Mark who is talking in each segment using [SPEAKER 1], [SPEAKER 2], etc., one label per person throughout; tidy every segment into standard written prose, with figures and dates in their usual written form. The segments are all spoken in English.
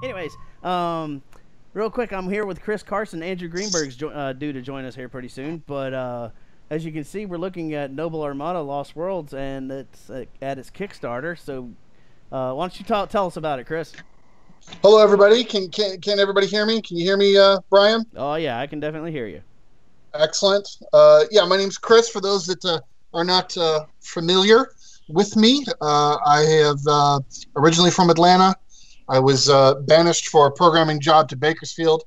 [SPEAKER 1] Anyways, real quick, I'm here with Chris Carson. Andrew Greenberg's due to join us here pretty soon. But as you can see, we're looking at Noble Armada Lost Worlds, and it's at its Kickstarter. So why don't you tell us about it, Chris?
[SPEAKER 2] Hello, everybody. Can everybody hear me? Can you hear me, Brian?
[SPEAKER 1] Oh, yeah, I can definitely hear you.
[SPEAKER 2] Excellent. Yeah, my name's Chris. For those that are not familiar with me, I have originally from Atlanta. I was banished for a programming job to Bakersfield.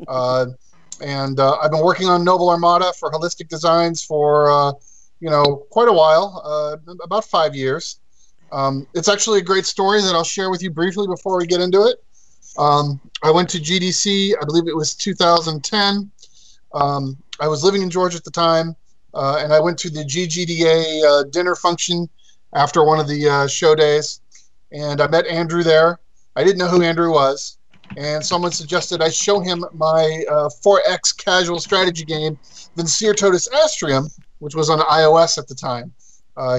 [SPEAKER 2] And I've been working on Noble Armada for Holistic Designs for, quite a while, about 5 years. It's actually a great story that I'll share with you briefly before we get into it. I went to GDC, I believe it was 2010. I was living in Georgia at the time, and I went to the GGDA dinner function after one of the show days, and I met Andrew there. I didn't know who Andrew was, and someone suggested I show him my 4X casual strategy game, Vincere Totus Astrium, which was on iOS at the time.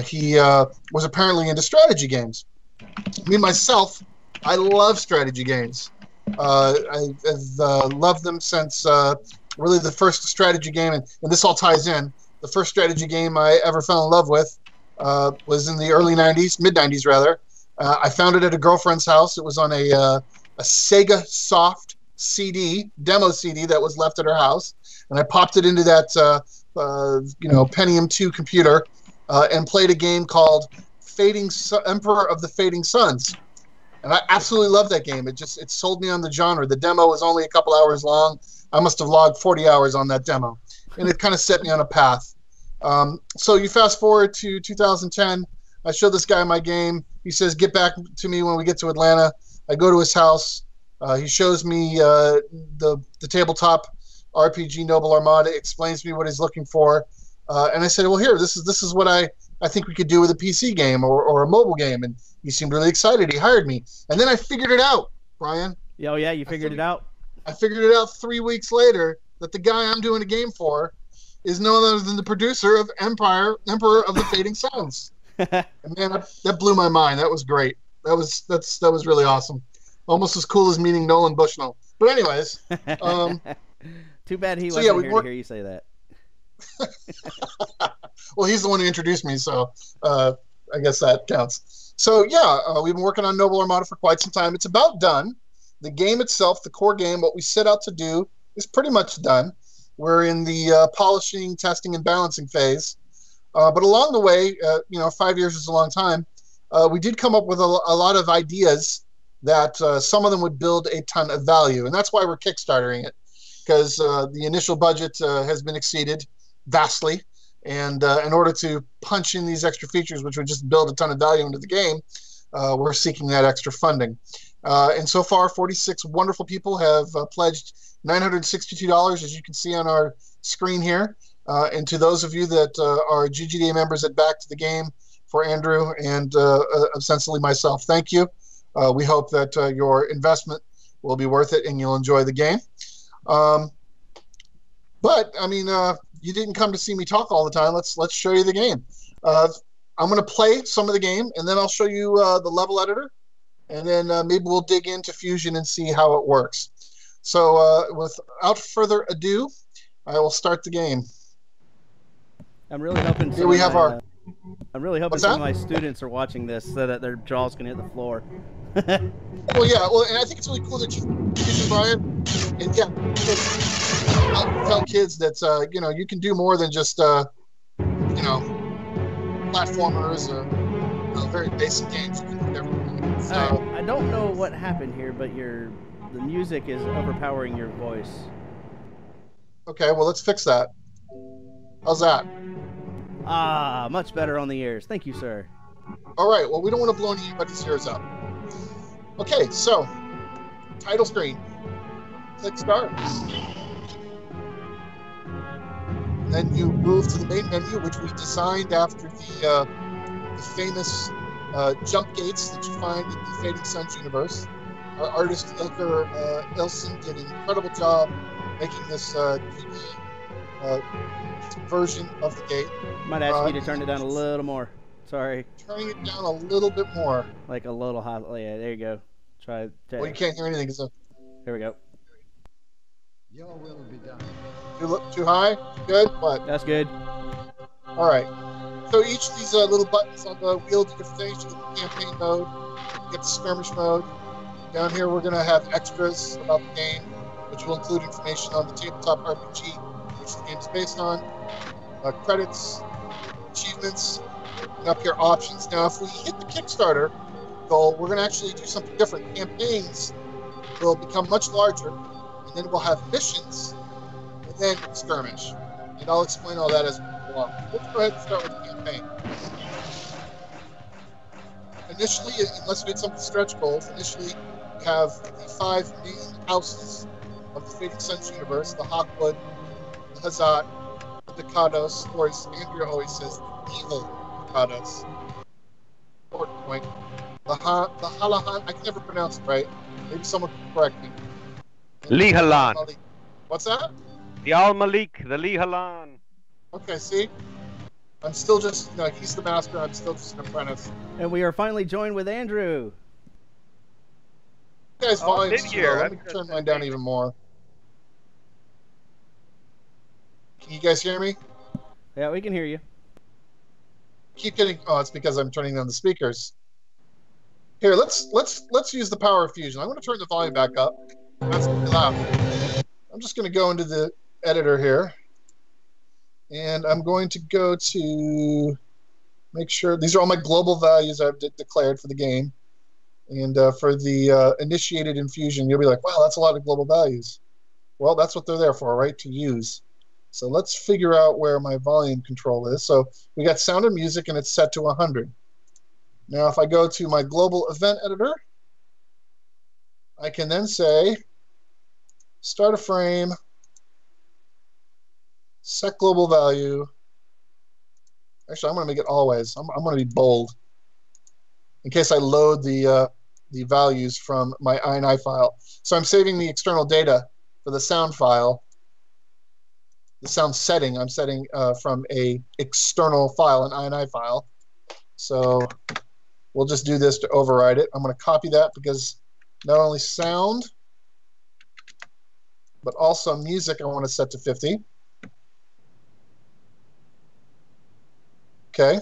[SPEAKER 2] He was apparently into strategy games. Me, myself, I love strategy games. I've loved them since really the first strategy game, and this all ties in. The first strategy game I ever fell in love with was in the early 90s, mid-90s rather. I found it at a girlfriend's house. It was on a Sega Soft CD, demo CD that was left at her house, and I popped it into that Pentium 2 computer and played a game called Emperor of the Fading Suns. And I absolutely loved that game. It sold me on the genre. The demo was only a couple hours long. I must have logged 40 hours on that demo, and it kind of set me on a path. So you fast forward to 2010. I show this guy my game. He says, "Get back to me when we get to Atlanta." I go to his house. He shows me the tabletop RPG Noble Armada, explains to me what he's looking for, and I said, "Well, here, this is what I think we could do with a PC game or a mobile game." And he seemed really excited. He hired me, and then I figured it out, Brian.
[SPEAKER 1] Oh yeah, you figured it out.
[SPEAKER 2] I figured it out 3 weeks later that the guy I'm doing a game for is none other than the producer of Emperor of the Fading Suns. And man, that blew my mind. That was great. That was really awesome. Almost as cool as meeting Nolan Bushnell. But anyways,
[SPEAKER 1] too bad he wasn't here to hear you say that.
[SPEAKER 2] Well, he's the one who introduced me, so I guess that counts. So yeah, we've been working on Noble Armada for quite some time. It's about done. The game itself, the core game, what we set out to do, is pretty much done. We're in the polishing, testing, and balancing phase. But along the way, 5 years is a long time, we did come up with a lot of ideas that some of them would build a ton of value. And that's why we're Kickstartering it, because the initial budget has been exceeded vastly. And in order to punch in these extra features, which would just build a ton of value into the game, we're seeking that extra funding. And so far, 46 wonderful people have pledged $962, as you can see on our screen here. And to those of you that are GGDA members that backed the game for Andrew and ostensibly myself, thank you. We hope that your investment will be worth it and you'll enjoy the game. But I mean, you didn't come to see me talk all the time. Let's show you the game. I'm going to play some of the game, and then I'll show you the level editor, and then maybe we'll dig into Fusion and see how it works. So without further ado, I will start the game.
[SPEAKER 1] I'm really hoping.
[SPEAKER 2] Here we have our.
[SPEAKER 1] I'm really hoping some of my students are watching this so that their jaws can hit the floor.
[SPEAKER 2] Well, yeah. Well, and I think it's really cool that you did, Brian. And yeah, I'll tell kids that you can do more than just platformers or very basic games. You can do everything. So,
[SPEAKER 1] I don't know what happened here, but the music is overpowering your voice.
[SPEAKER 2] Okay, well, let's fix that. How's that?
[SPEAKER 1] Ah, much better on the ears. Thank you, sir.
[SPEAKER 2] All right, well, we don't want to blow anybody's ears up. Okay, so, title screen. Click start. Then you move to the main menu, which we designed after the famous jump gates that you find in the Fading Suns universe. Our artist, Ilker Ilsen, did an incredible job making this version of the gate.
[SPEAKER 1] Might ask you to turn it down a little more. Sorry.
[SPEAKER 2] Turning it down a little bit more.
[SPEAKER 1] Like a little high. Yeah, there you go. Try.
[SPEAKER 2] Well, you can't hear anything. So
[SPEAKER 1] Here we go.
[SPEAKER 3] Your will be done.
[SPEAKER 2] too high? Good? What?
[SPEAKER 1] That's good.
[SPEAKER 2] All right. So each of these little buttons on the wheel do different things. You get the campaign mode, you get the skirmish mode. Down here, we're going to have extras about the game, which will include information on the tabletop RPG, which the game is based on, credits, achievements, and up here, options. Now, if we hit the Kickstarter goal, we're going to actually do something different. Campaigns will become much larger, and then we'll have missions, and then skirmish. And I'll explain all that as we go along. Let's go ahead and start with the campaign. Initially, unless we had something stretch goals, initially we have the 5 main houses of the Fading Suns universe: the Hawkwood, the Hazat, the Kados, or as Andrea always says, the evil Kados. Important point. The Halahan, I can never pronounce it right. Maybe someone can correct me.
[SPEAKER 4] Lihalan.
[SPEAKER 2] What's that?
[SPEAKER 4] The Al Malik, the Lihalan.
[SPEAKER 2] Okay, see? I'm still just, he's the master, I'm still just an apprentice.
[SPEAKER 1] And we are finally joined with Andrew.
[SPEAKER 2] You guys, volume's
[SPEAKER 4] been
[SPEAKER 2] too
[SPEAKER 4] here.
[SPEAKER 2] low. Let me turn mine down even more. Can you guys hear me?
[SPEAKER 1] Yeah, we can hear you.
[SPEAKER 2] Keep getting, it's because I'm turning on the speakers. Here, let's use the power of fusion. I'm going to turn the volume back up. That's going to be loud. I'm just going to go into the editor here. And I'm going to go to make sure these are all my global values I've declared for the game. And for the initiated infusion, you'll be like, wow, that's a lot of global values. Well, that's what they're there for, right? To use. So let's figure out where my volume control is. So we got sound and music, and it's set to 100. Now, if I go to my global event editor, I can then say, start a frame, set global value. Actually, I'm going to make it always. I'm going to be bold in case I load the values from my INI file. So I'm saving the external data for the sound file. The sound setting, I'm setting from a external file, an INI file. So we'll just do this to override it. I'm going to copy that because not only sound, but also music I want to set to 50. Okay.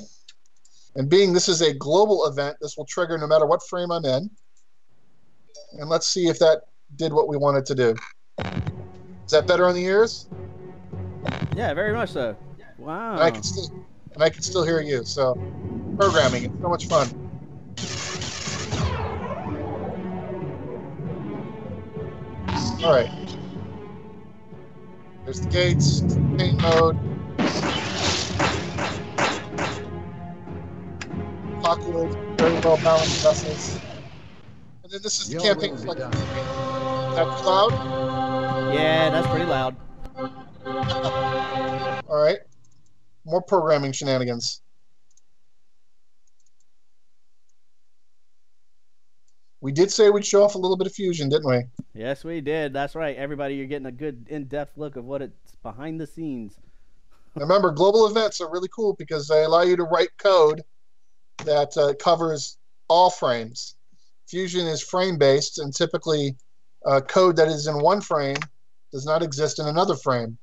[SPEAKER 2] And being this is a global event, this will trigger no matter what frame I'm in. And let's see if that did what we wanted to do. Is that better on the ears?
[SPEAKER 1] Yeah, very much so. Wow.
[SPEAKER 2] And I can still hear you. So programming, it's so much fun. All right. There's the gates, paint mode. Popular, very well balanced vessels. And then this is the campaign collection. Is that too loud?
[SPEAKER 1] Yeah, that's pretty loud.
[SPEAKER 2] All right. More programming shenanigans. We did say we'd show off a little bit of fusion, didn't we?
[SPEAKER 1] Yes, we did. That's right. Everybody, you're getting a good in-depth look of what it's behind the scenes.
[SPEAKER 2] Remember, global events are really cool because they allow you to write code that covers all frames. Fusion is frame-based, and typically code that is in one frame does not exist in another frame.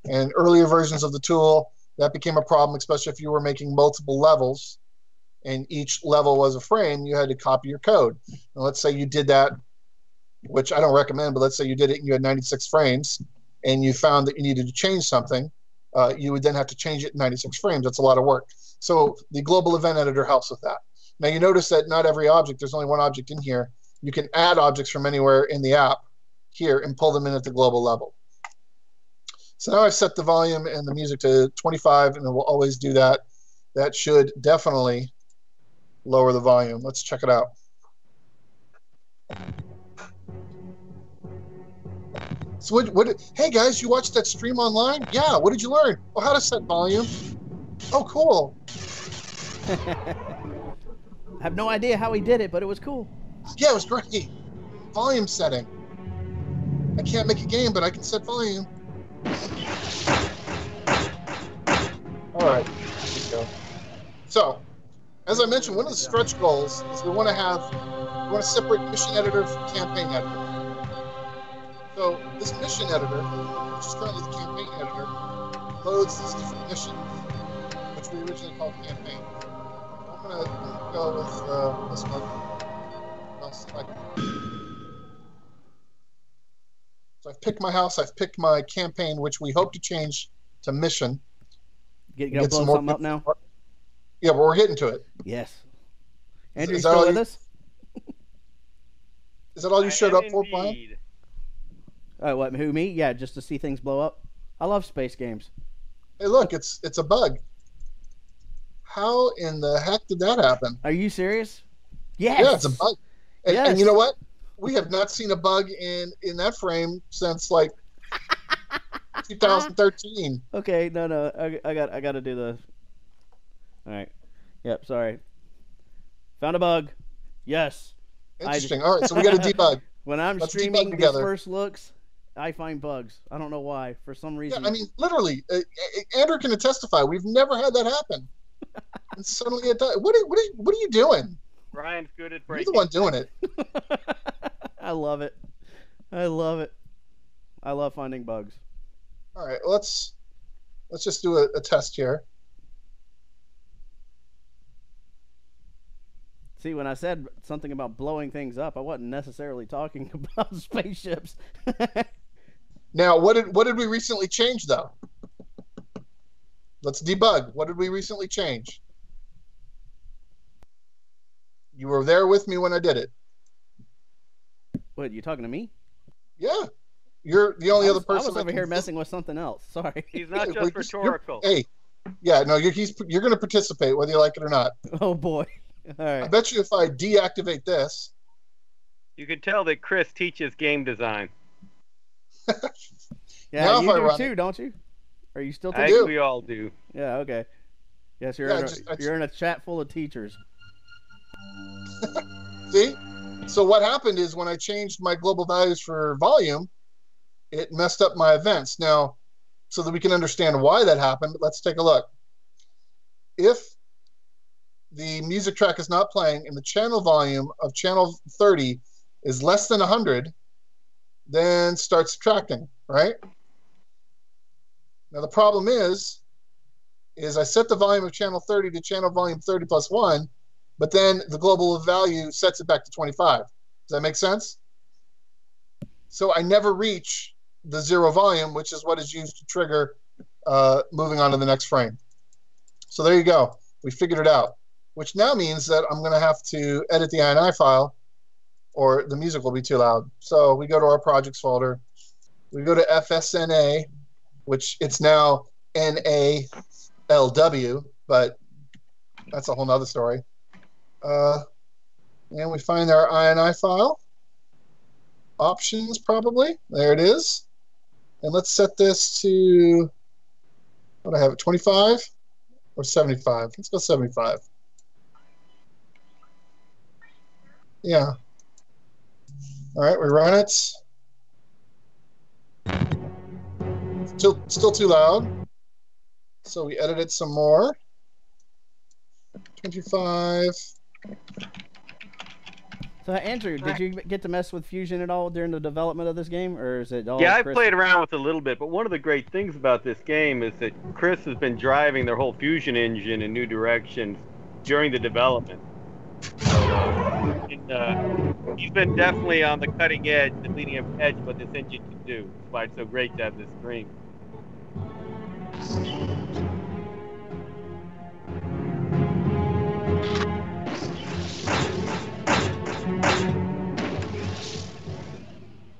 [SPEAKER 2] And earlier versions of the tool, that became a problem, especially if you were making multiple levels, and each level was a frame, you had to copy your code. And let's say you did that, which I don't recommend, but let's say you did it and you had 96 frames, and you found that you needed to change something, you would then have to change it in 96 frames. That's a lot of work. So the global event editor helps with that. Now you notice that not every object, there's only one object in here. You can add objects from anywhere in the app here and pull them in at the global level. So now I've set the volume and the music to 25, and it will always do that. That should definitely lower the volume. Let's check it out. So hey guys, you watched that stream online? Yeah, what did you learn? Oh, how to set volume. Oh, cool.
[SPEAKER 1] I have no idea how he did it, but it was cool.
[SPEAKER 2] Yeah, it was great. Volume setting. I can't make a game, but I can set volume. All right, here we go. So, as I mentioned, one of the stretch goals is we want to separate mission editor from campaign editor. So this mission editor, which is currently the campaign editor, loads these different missions, which we originally called campaign. I'm gonna go with this one. So I've picked my house. I've picked my campaign, which we hope to change to mission.
[SPEAKER 1] Get blow something up now?
[SPEAKER 2] Yeah, but we're getting to it.
[SPEAKER 1] Yes. Andrew, you still with us?
[SPEAKER 2] Is that all you showed up for, Brian?
[SPEAKER 1] Oh, what? Who, me? Yeah, just to see things blow up. I love space games.
[SPEAKER 2] Hey, look, it's a bug. How in the heck did that happen?
[SPEAKER 1] Are you serious? Yes.
[SPEAKER 2] Yeah, it's a bug. And,
[SPEAKER 1] yes.
[SPEAKER 2] And you know what? We have not seen a bug in that frame since like 2013.
[SPEAKER 1] Okay, no, I got to do the. All right. Yep. Sorry. Found a bug. Yes.
[SPEAKER 2] Interesting. All right, so we got to debug.
[SPEAKER 1] When I'm streaming these first looks, I find bugs. I don't know why. For some reason.
[SPEAKER 2] Yeah, I mean, literally, Andrew can testify. We've never had that happen, and suddenly it does. What are you doing?
[SPEAKER 4] Brian's good at breaking.
[SPEAKER 2] You're the one doing it.
[SPEAKER 1] I love it. I love it. I love finding bugs.
[SPEAKER 2] All right, let's just do a test here.
[SPEAKER 1] See, when I said something about blowing things up, I wasn't necessarily talking about spaceships.
[SPEAKER 2] Now, what did we recently change though? Let's debug. What did we recently change? You were there with me when I did it.
[SPEAKER 1] What, you talking to me?
[SPEAKER 2] Yeah. You're the only other person.
[SPEAKER 1] I was over here messing with something else. Sorry.
[SPEAKER 4] He's not just rhetorical.
[SPEAKER 2] Hey, yeah, no, you're going to participate whether you like it or not.
[SPEAKER 1] Oh boy! All right.
[SPEAKER 2] I bet you if I deactivate this,
[SPEAKER 4] you can tell that Chris teaches game design.
[SPEAKER 1] Yeah,
[SPEAKER 2] now
[SPEAKER 1] you do too, don't you? Are you still?
[SPEAKER 4] I think we all do.
[SPEAKER 1] Yeah. Okay. Yes, you're in a chat full of teachers.
[SPEAKER 2] See? So what happened is when I changed my global values for volume, it messed up my events. Now, so that we can understand why that happened, let's take a look. If the music track is not playing and the channel volume of channel 30 is less than 100, then start subtracting, right? Now the problem is I set the volume of channel 30 to channel volume 30 plus 1, but then the global value sets it back to 25. Does that make sense? So I never reach the 0 volume, which is what is used to trigger moving on to the next frame. So there you go. We figured it out, which now means that I'm going to have to edit the INI file or the music will be too loud. So we go to our projects folder. We go to FSNA, which it's now NALW, but that's a whole nother story. And we find our INI file. Options, probably. There it is. And let's set this to, what do I have it, 25 or 75? Let's go 75. Yeah. All right, we run it. Still too loud. So we edit it some more. 25.
[SPEAKER 1] So Andrew, did you get to mess with Fusion at all during the development of this game, or is it all?
[SPEAKER 4] Yeah, I played around with it a little bit, but one of the great things about this game is that Chris has been driving their whole Fusion engine in new directions during the development. He's been definitely on the cutting edge, the leading edge of what this engine can do. That's why it's so great to have this stream.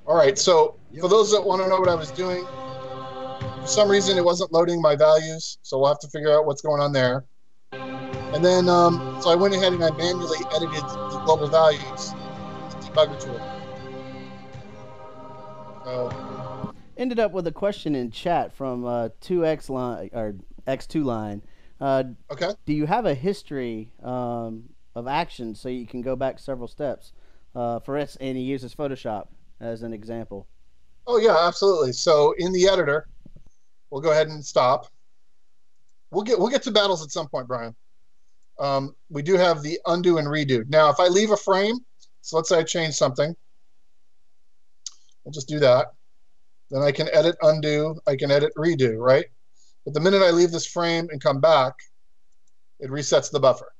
[SPEAKER 2] All right, so for those that want to know what I was doing, for some reason it wasn't loading my values, so we'll have to figure out what's going on there. And then, so I went ahead and I manually edited the global values, the debugger tool. So,
[SPEAKER 1] ended up with a question in chat from 2X line or X2 line.
[SPEAKER 2] okay.
[SPEAKER 1] Do you have a history of action so you can go back several steps? For instance, and he uses Photoshop as an example.
[SPEAKER 2] Oh yeah, absolutely. So in the editor, we'll go ahead and stop. We'll get to battles at some point, Brian. we do have the undo and redo. Now, if I leave a frame, so let's say I change something. I'll just do that. Then I can edit undo, I can edit redo, right? But the minute I leave this frame and come back, it resets the buffer.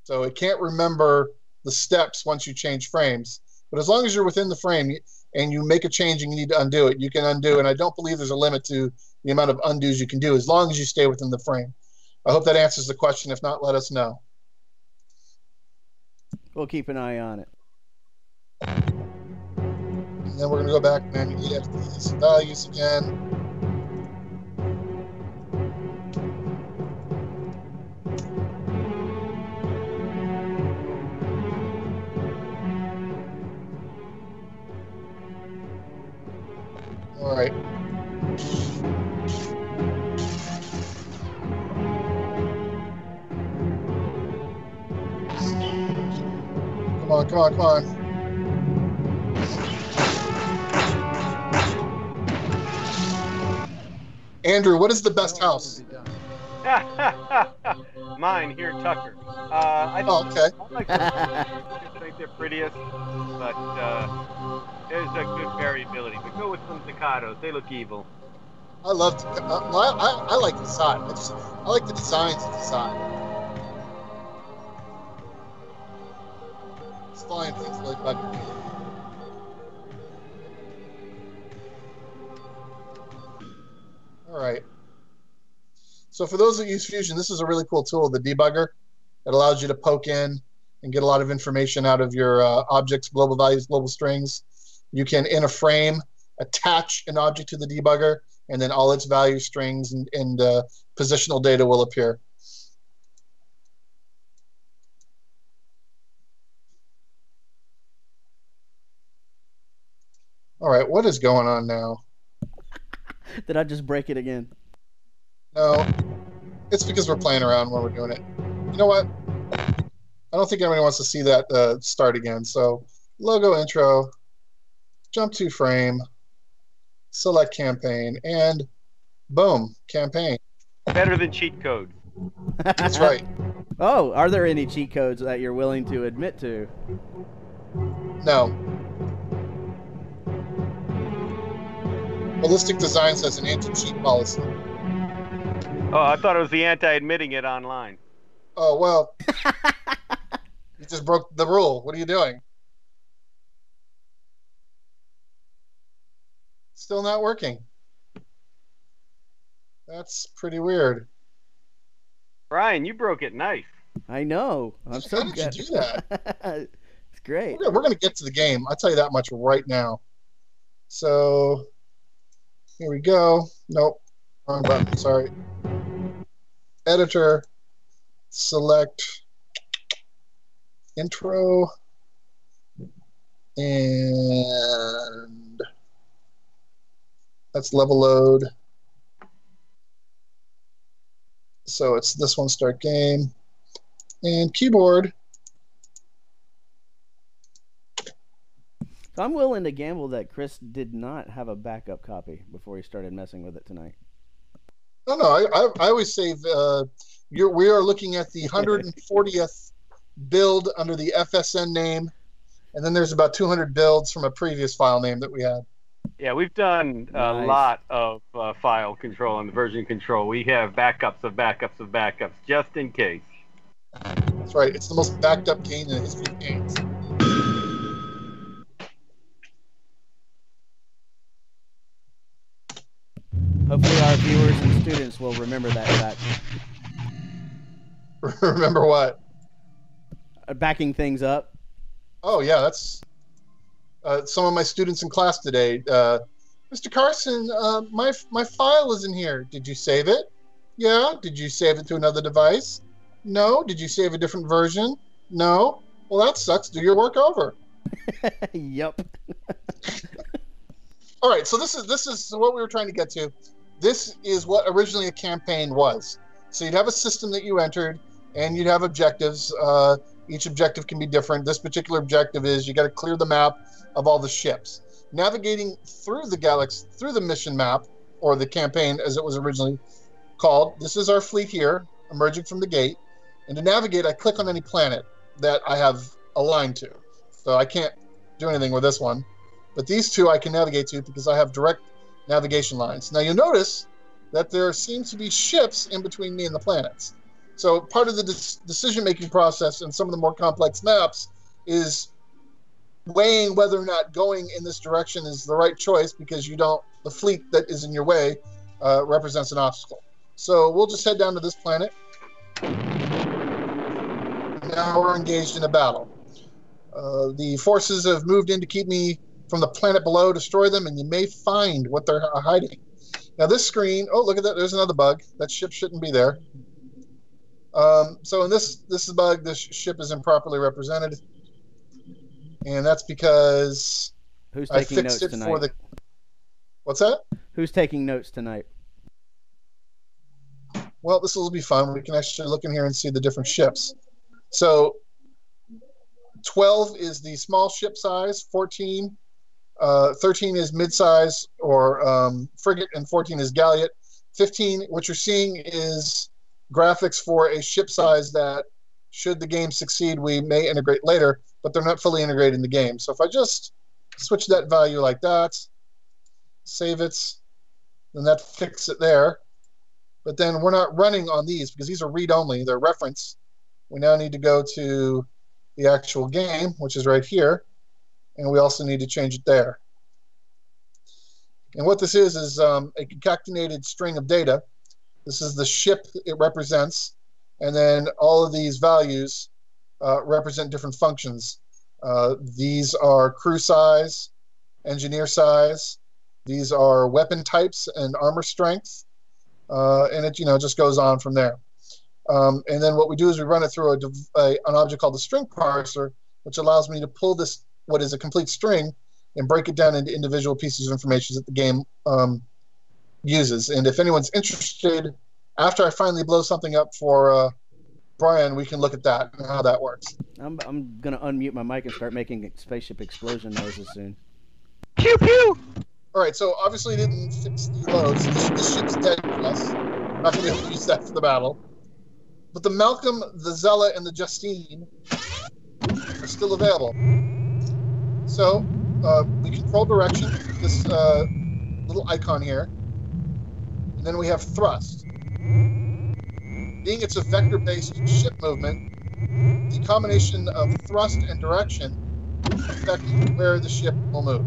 [SPEAKER 2] So it can't remember the steps once you change frames. But as long as you're within the frame and you make a change and you need to undo it, you can undo. And I don't believe there's a limit to the amount of undos you can do as long as you stay within the frame. I hope that answers the question. If not, let us know.
[SPEAKER 1] We'll keep an eye on it.
[SPEAKER 2] And then we're going to go back and manually edit these values again. All right. Come on, come on, come on. Andrew, what is the best house?
[SPEAKER 4] Mine here, Tucker. Okay. I think they're prettiest, but there's a good variability. But go with some staccatos. They look evil.
[SPEAKER 2] I love. I like the side. I like the designs of the side. It's flying things really bug me. All right. So for those that use Fusion, this is a really cool tool, the debugger. It allows you to poke in and get a lot of information out of your objects, global values, global strings. You can, in a frame, attach an object to the debugger, and then all its value strings and positional data will appear. All right, what is going on now?
[SPEAKER 1] Did I just break it again?
[SPEAKER 2] No, it's because we're playing around when we're doing it. You know what? I don't think anybody wants to see that start again. So logo intro, jump to frame, select campaign, and boom, campaign.
[SPEAKER 4] Better than cheat codes.
[SPEAKER 2] That's right.
[SPEAKER 1] Oh, are there any cheat codes that you're willing to admit to?
[SPEAKER 2] No. Holistic Designs has an anti-cheat policy.
[SPEAKER 4] Oh, I thought it was the anti-admitting it online.
[SPEAKER 2] Oh, well, you just broke the rule. What are you doing? Still not working. That's pretty weird.
[SPEAKER 4] Brian, you broke it nice.
[SPEAKER 1] I know. I'm so
[SPEAKER 2] How
[SPEAKER 1] good.
[SPEAKER 2] did you do that?
[SPEAKER 1] It's great.
[SPEAKER 2] We're going to get to the game. I'll tell you that much right now. So here we go. Nope. Wrong button. Sorry. Editor. Select intro. And that's level load. So it's this one, start game. And keyboard.
[SPEAKER 1] So I'm willing to gamble that Chris did not have a backup copy before he started messing with it tonight.
[SPEAKER 2] No, I always save. We are looking at the 140th build under the FSN name, and then there's about 200 builds from a previous file name that we had.
[SPEAKER 4] Yeah, we've done a lot of file control and version control. We have backups of backups of backups, just in case.
[SPEAKER 2] That's right. It's the most backed up game in the history of games.
[SPEAKER 1] Hopefully our viewers and students will remember that fact.
[SPEAKER 2] Remember what?
[SPEAKER 1] Backing things up.
[SPEAKER 2] Oh, yeah, that's some of my students in class today. Mr. Carson, my file is in here. Did you save it? Yeah. Did you save it to another device? No. Did you save a different version? No. Well, that sucks. Do your work over.
[SPEAKER 1] Yep.
[SPEAKER 2] All right, so this is what we were trying to get to. This is what originally a campaign was. So you'd have a system that you entered, and you'd have objectives. Each objective can be different. This particular objective is you got to clear the map of all the ships. Navigating through the galaxy, through the mission map, or the campaign as it was originally called. This is our fleet here, emerging from the gate. And to navigate, I click on any planet that I have aligned to. So I can't do anything with this one. But these two I can navigate to because I have direct navigation lines. Now you'll notice that there seems to be ships in between me and the planets. So part of the decision-making process in some of the more complex maps is weighing whether or not going in this direction is the right choice because the fleet that is in your way represents an obstacle. So we'll just head down to this planet. Now we're engaged in a battle. The forces have moved in to keep me from the planet below, destroy them, and you may find what they're hiding. Now this screen, oh, look at that, there's another bug. That ship shouldn't be there. So in this bug, this ship is improperly represented. And that's because
[SPEAKER 1] Who's
[SPEAKER 2] I
[SPEAKER 1] taking
[SPEAKER 2] fixed
[SPEAKER 1] notes
[SPEAKER 2] it
[SPEAKER 1] tonight?
[SPEAKER 2] for the... What's that?
[SPEAKER 1] Who's taking notes tonight?
[SPEAKER 2] Well, this will be fun. We can actually look in here and see the different ships. So 12 is the small ship size, 13 is mid-size or frigate, and 14 is galleot. 15, what you're seeing is graphics for a ship size that, should the game succeed, we may integrate later, but they're not fully integrated in the game. So if I just switch that value like that, save it, then that fixes it there. But then we're not running on these because these are read-only. They're reference. We now need to go to the actual game, which is right here, and we also need to change it there. And what this is a concatenated string of data. This is the ship it represents, and then all of these values represent different functions. These are crew size, engineer size. These are weapon types and armor strength, and it just goes on from there. And then what we do is we run it through an object called the string parser, which allows me to pull this, what is a complete string, and break it down into individual pieces of information that the game uses. And if anyone's interested, after I finally blow something up for Brian, we can look at that and how that works.
[SPEAKER 1] I'm gonna unmute my mic and start making spaceship explosion noises soon.
[SPEAKER 4] Pew pew!
[SPEAKER 2] All right, so obviously it didn't fix the loads. This ship's dead to us. I'm not going to be able to use that for the battle. But the Malcolm, the Zella, and the Justine are still available. So we control direction, this little icon here. And then we have thrust. Being it's a vector-based ship movement, the combination of thrust and direction affect where the ship will move.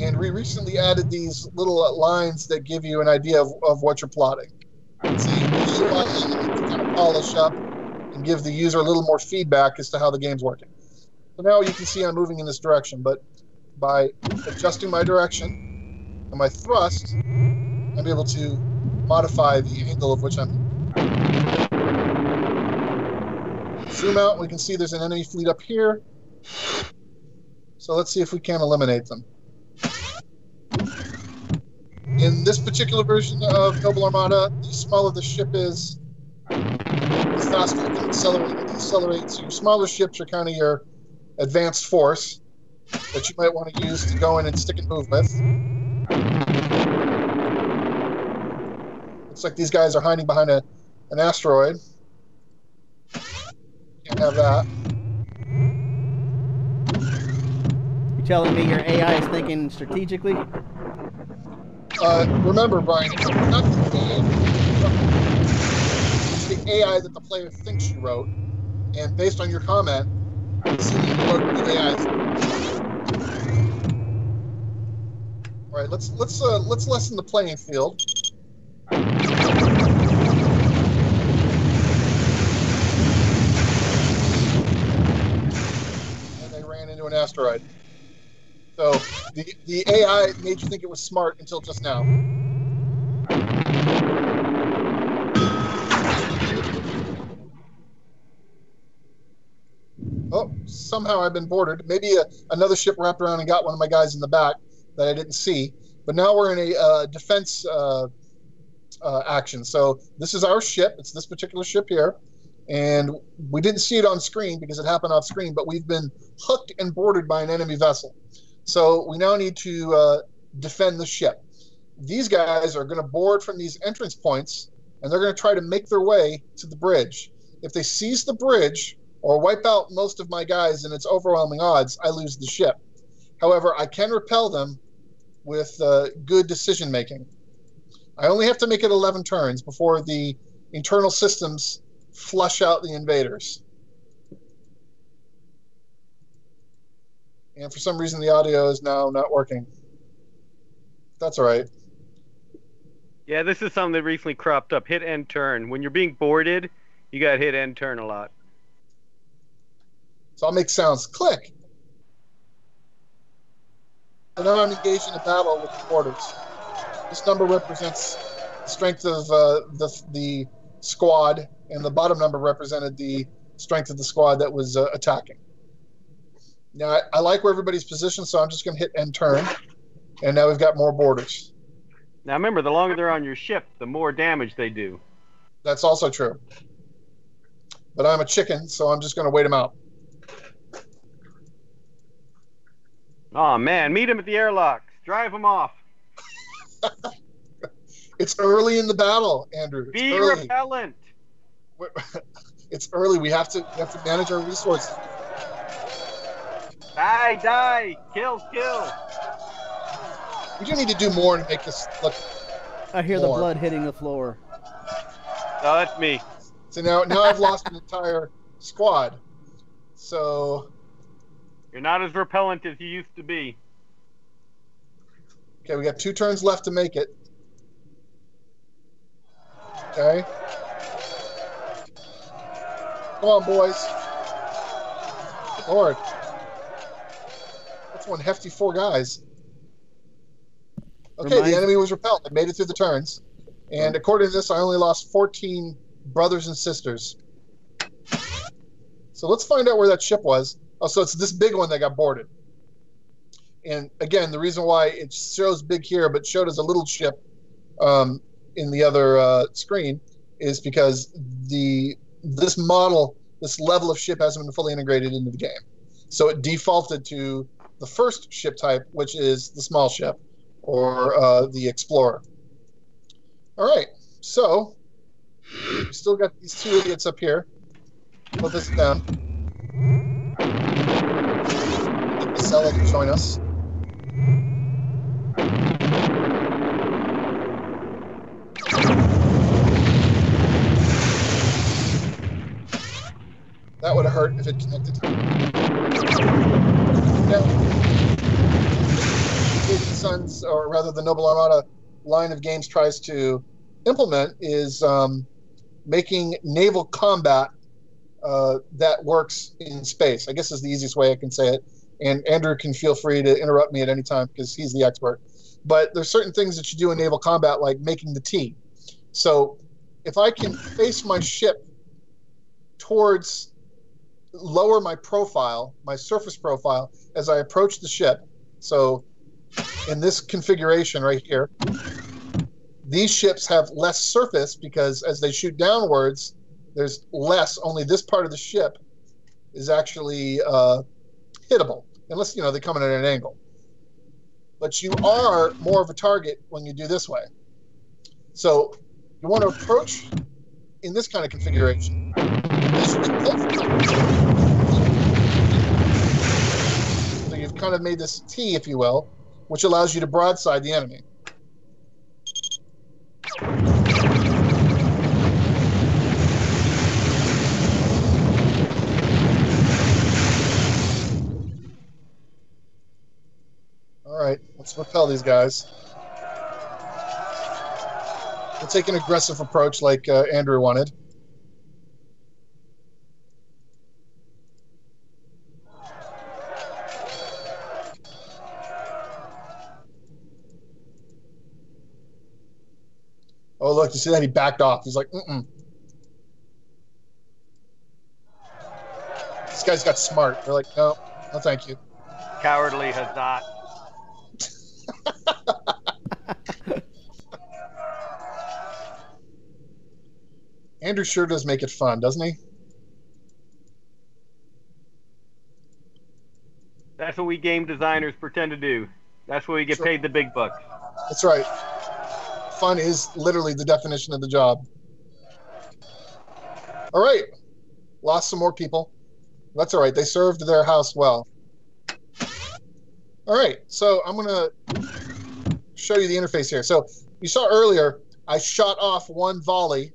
[SPEAKER 2] And we recently added these little lines that give you an idea of what you're plotting. So you can kind of polish up and give the user a little more feedback as to how the game's working. So now you can see I'm moving in this direction, but by adjusting my direction and my thrust, I'm able to modify the angle of which I'm zoom out, and we can see there's an enemy fleet up here. So let's see if we can eliminate them. In this particular version of Noble Armada, the smaller the ship is, the faster it can accelerate and decelerate. So your smaller ships are kind of your advanced force that you might want to use to go in and stick and move with. Looks like these guys are hiding behind an asteroid. Can't have that.
[SPEAKER 1] You telling me your AI is thinking strategically?
[SPEAKER 2] Remember, Brian, it's not the game. It's the AI that the player thinks you wrote, and based on your comment, see you wrote the AI. All right, let's lessen the playing field. And they ran into an asteroid. So the AI made you think it was smart until just now. Oh, somehow I've been boarded. Maybe another ship wrapped around and got one of my guys in the back that I didn't see. But now we're in a defense action. So this is our ship. It's this particular ship here. And we didn't see it on screen because it happened off screen, but we've been hooked and boarded by an enemy vessel. So we now need to defend the ship. These guys are going to board from these entrance points, and they're going to try to make their way to the bridge. if they seize the bridge or wipe out most of my guys and it's overwhelming odds, I lose the ship. However, I can repel them with good decision making. I only have to make it 11 turns before the internal systems flush out the invaders. And for some reason, the audio is now not working. That's all right.
[SPEAKER 4] Yeah, this is something that recently cropped up. Hit end turn. When you're being boarded, you got to hit end turn a lot.
[SPEAKER 2] So I'll make sounds. Click. So now I'm engaged in a battle with the boarders. This number represents the strength of the squad, and the bottom number represented the strength of the squad that was attacking. Now, I like where everybody's positioned, so I'm just going to hit end turn, and now we've got more boarders.
[SPEAKER 4] Now remember, the longer they're on your ship, the more damage they do.
[SPEAKER 2] That's also true. But I'm a chicken, so I'm just going to wait them out.
[SPEAKER 4] Oh man, meet him at the airlocks. Drive him off.
[SPEAKER 2] It's early in the battle, Andrew. It's
[SPEAKER 4] Be
[SPEAKER 2] early.
[SPEAKER 4] repellent.
[SPEAKER 2] It's early. We have to manage our resources.
[SPEAKER 4] Die, kill.
[SPEAKER 2] We do need to do more to make this look.
[SPEAKER 1] I hear
[SPEAKER 2] more.
[SPEAKER 1] the blood hitting the floor.
[SPEAKER 4] Oh, that's me.
[SPEAKER 2] So now I've lost an entire squad. So
[SPEAKER 4] You're not as repellent as you used to be.
[SPEAKER 2] okay, we got 2 turns left to make it. Okay. Come on, boys. Lord. That's one hefty 4 guys. Okay, the enemy was repelled. I made it through the turns. And according to this, I only lost 14 brothers and sisters. So let's find out where that ship was. Oh, so it's this big one that got boarded. And again, the reason why it shows big here, but showed as a little ship in the other screen, is because this level of ship hasn't been fully integrated into the game. So it defaulted to the first ship type, which is the small ship, or the Explorer. All right, so we still got these 2 idiots up here. Put this down. Get the Zella to join us. That would have hurt if it connected. Yeah. The Sons, or rather the Noble Armada line of games tries to implement is making naval combat that works in space. I guess is the easiest way I can say it. And Andrew can feel free to interrupt me at any time because he's the expert. But there's certain things that you do in naval combat, like making the T. So if I can face my ship towards lower my profile, my surface profile, as I approach the ship. So in this configuration right here, these ships have less surface because as they shoot downwards, there's less. Only this part of the ship is actually hittable, unless they come in at an angle. But you are more of a target when you do this way. So you want to approach in this kind of configuration. So you've kind of made this T, if you will, which allows you to broadside the enemy. All right, let's repel these guys. We'll take an aggressive approach like Andrew wanted. Oh, look, you see that? He backed off. He's like, mm-mm. This guy's got smart. They're like, no, thank you.
[SPEAKER 4] Cowardly Hazat.
[SPEAKER 2] Andrew sure does make it fun, doesn't he?
[SPEAKER 4] That's what we game designers pretend to do. That's what we get paid the big bucks.
[SPEAKER 2] That's right. Fun is literally the definition of the job. All right, lost some more people. That's all right. They served their house well. All right, so I'm going to show you the interface here. So you saw earlier, I shot off one volley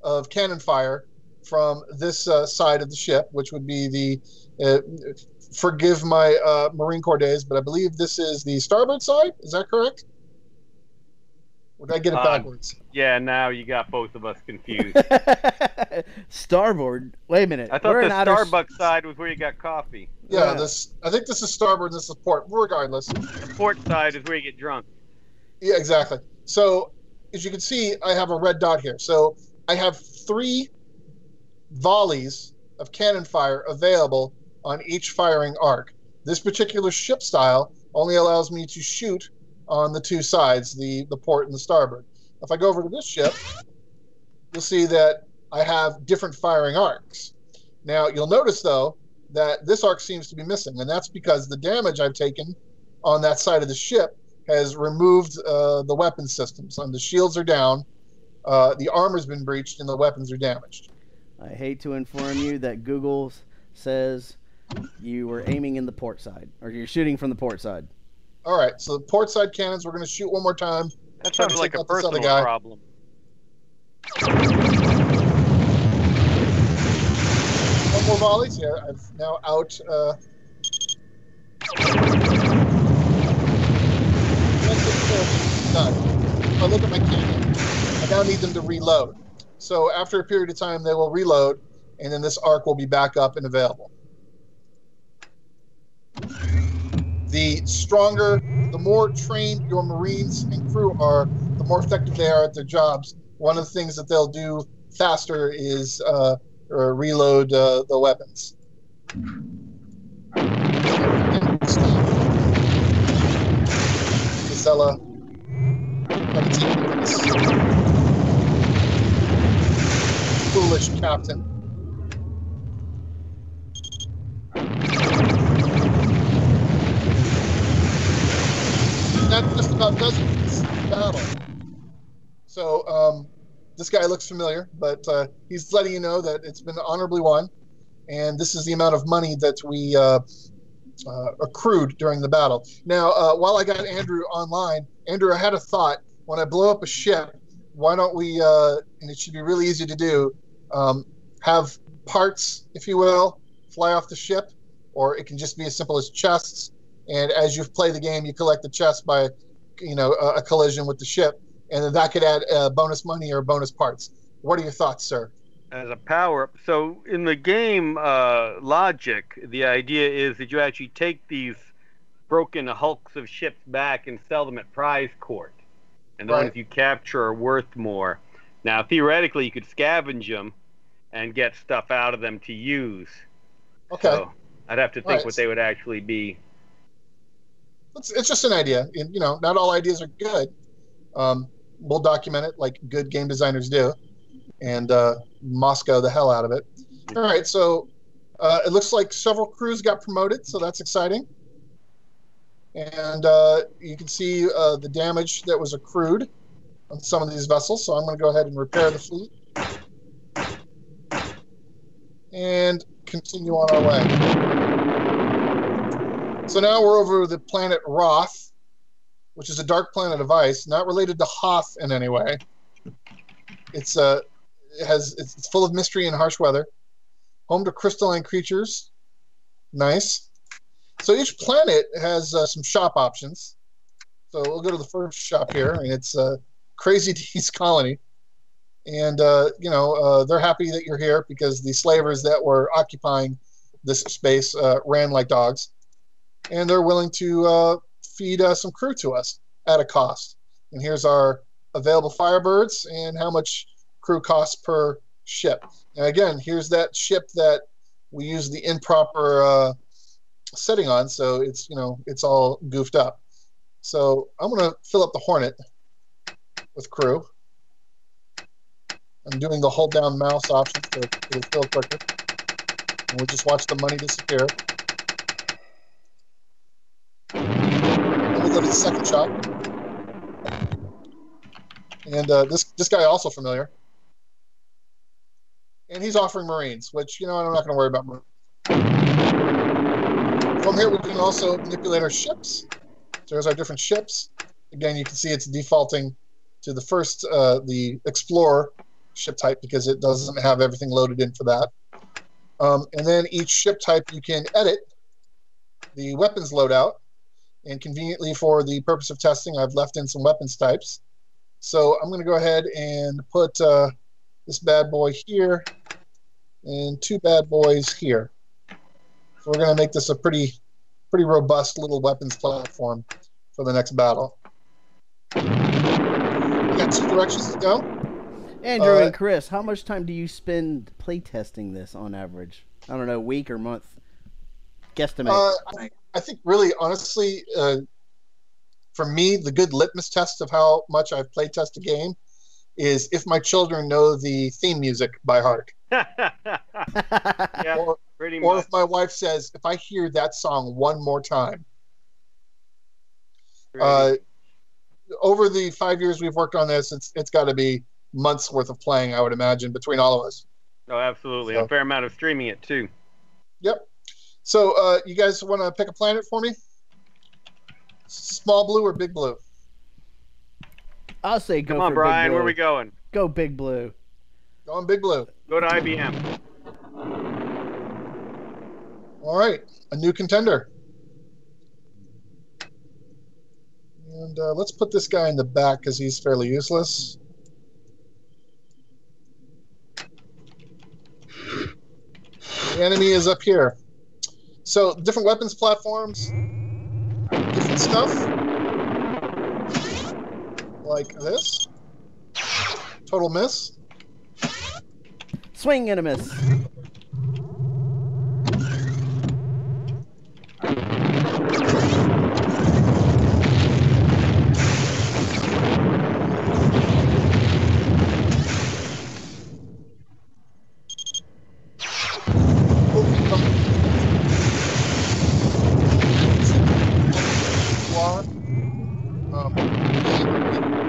[SPEAKER 2] of cannon fire from this side of the ship, which would be the, forgive my Marine Corps days, but I believe this is the starboard side. Is that correct? Or did I get it backwards?
[SPEAKER 4] Yeah, now you got both of us confused.
[SPEAKER 1] Starboard. Wait a minute.
[SPEAKER 4] I thought
[SPEAKER 1] We're
[SPEAKER 4] the
[SPEAKER 1] in outer
[SPEAKER 4] Starbucks side was where you got coffee.
[SPEAKER 2] Yeah, I think this is starboard and this is port. Regardless.
[SPEAKER 4] The port side is where you get drunk.
[SPEAKER 2] Yeah, exactly. So as you can see, I have a red dot here. So I have 3 volleys of cannon fire available on each firing arc. This particular ship style only allows me to shoot on the 2 sides, the port and the starboard. If I go over to this ship, you'll see that I have different firing arcs. Now, you'll notice, though, that this arc seems to be missing, and that's because the damage I've taken on that side of the ship has removed the weapon systems. And the shields are down, the armor's been breached, and the weapons are damaged.
[SPEAKER 1] I hate to inform you that Google says you were aiming in the port side, or you're shooting from the port side.
[SPEAKER 2] All right, so the port side cannons, we're going to shoot one more time.
[SPEAKER 4] That sounds like a personal problem.
[SPEAKER 2] One more volleys. Yeah, I've now out. Done. If I look at my cannon, I now need them to reload. So after a period of time, they will reload, and then this arc will be back up and available. The stronger, the more trained your Marines and crew are, the more effective they are at their jobs. One of the things that they'll do faster is reload the weapons. Casella. Foolish captain. That just about does it for this battle. So this guy looks familiar, but he's letting you know that it's been honorably won, and this is the amount of money that we accrued during the battle. Now, while I got Andrew online, Andrew, I had a thought. When I blow up a ship, why don't we, and it should be really easy to do, have parts, if you will, fly off the ship, or it can just be as simple as chests. And as you play the game, you collect the chest by, a collision with the ship, and then that could add bonus money or bonus parts. What are your thoughts, sir?
[SPEAKER 4] As a power-up, so in the game logic, the idea is that you actually take these broken hulks of ships back and sell them at prize court, and the ones you capture are worth more. Now, theoretically, you could scavenge them and get stuff out of them to use.
[SPEAKER 2] Okay.
[SPEAKER 4] So I'd have to think what they would actually be.
[SPEAKER 2] It's just an idea. Not all ideas are good. We'll document it like good game designers do, and Moscow the hell out of it. All right, so it looks like several crews got promoted, so that's exciting. And you can see the damage that was accrued on some of these vessels, so I'm going to go ahead and repair the fleet and continue on our way. So now we're over the planet Roth, which is a dark planet of ice, not related to Hoth in any way. It's full of mystery and harsh weather. Home to crystalline creatures. Nice. So each planet has some shop options. So we'll go to the first shop here, and it's Crazy D's Colony. And, they're happy that you're here because the slavers that were occupying this space ran like dogs. And they're willing to feed some crew to us at a cost. And here's our available Firebirds and how much crew costs per ship. And again, here's that ship that we use the improper setting on, so it's all goofed up. So I'm going to fill up the Hornet with crew. I'm doing the hold down mouse option so it'll fill quicker. And we'll just watch the money disappear. We'll go to the second shop. And this guy also familiar. And he's offering Marines, which, I'm not going to worry about Marines. From here, we can also manipulate our ships. So there's our different ships. Again, you can see it's defaulting to the first, the Explorer ship type, because it doesn't have everything loaded in for that. And then each ship type, you can edit the weapons loadout. And conveniently, for the purpose of testing, I've left in some weapons types. So I'm going to go ahead and put this bad boy here and 2 bad boys here. So we're going to make this a pretty robust little weapons platform for the next battle. We got 2 directions to go.
[SPEAKER 1] Andrew and Chris, how much time do you spend playtesting this on average? I don't know, week or month? Guesstimate.
[SPEAKER 2] I think really, honestly, for me, the good litmus test of how much I've playtested a game is if my children know the theme music by heart.
[SPEAKER 4] Yeah, pretty much.
[SPEAKER 2] Or if my wife says, if I hear that song one more time. Over the 5 years we've worked on this, it's got to be months worth of playing, I would imagine, between all of us.
[SPEAKER 4] Oh, absolutely.
[SPEAKER 2] So,
[SPEAKER 4] a fair amount of streaming it, too.
[SPEAKER 2] Yep. So, you guys want to pick a planet for me? Small blue or big blue?
[SPEAKER 1] I'll say go
[SPEAKER 4] Come on,
[SPEAKER 1] for
[SPEAKER 4] Brian.
[SPEAKER 1] Big Blue.
[SPEAKER 4] Where are we going?
[SPEAKER 1] Go Big Blue.
[SPEAKER 2] Going big blue.
[SPEAKER 4] Go to IBM.
[SPEAKER 2] All right. A new contender. And let's put this guy in the back because he's fairly useless. The enemy is up here. So, different weapons platforms, different stuff, like this. Total miss.
[SPEAKER 1] Swing and a miss.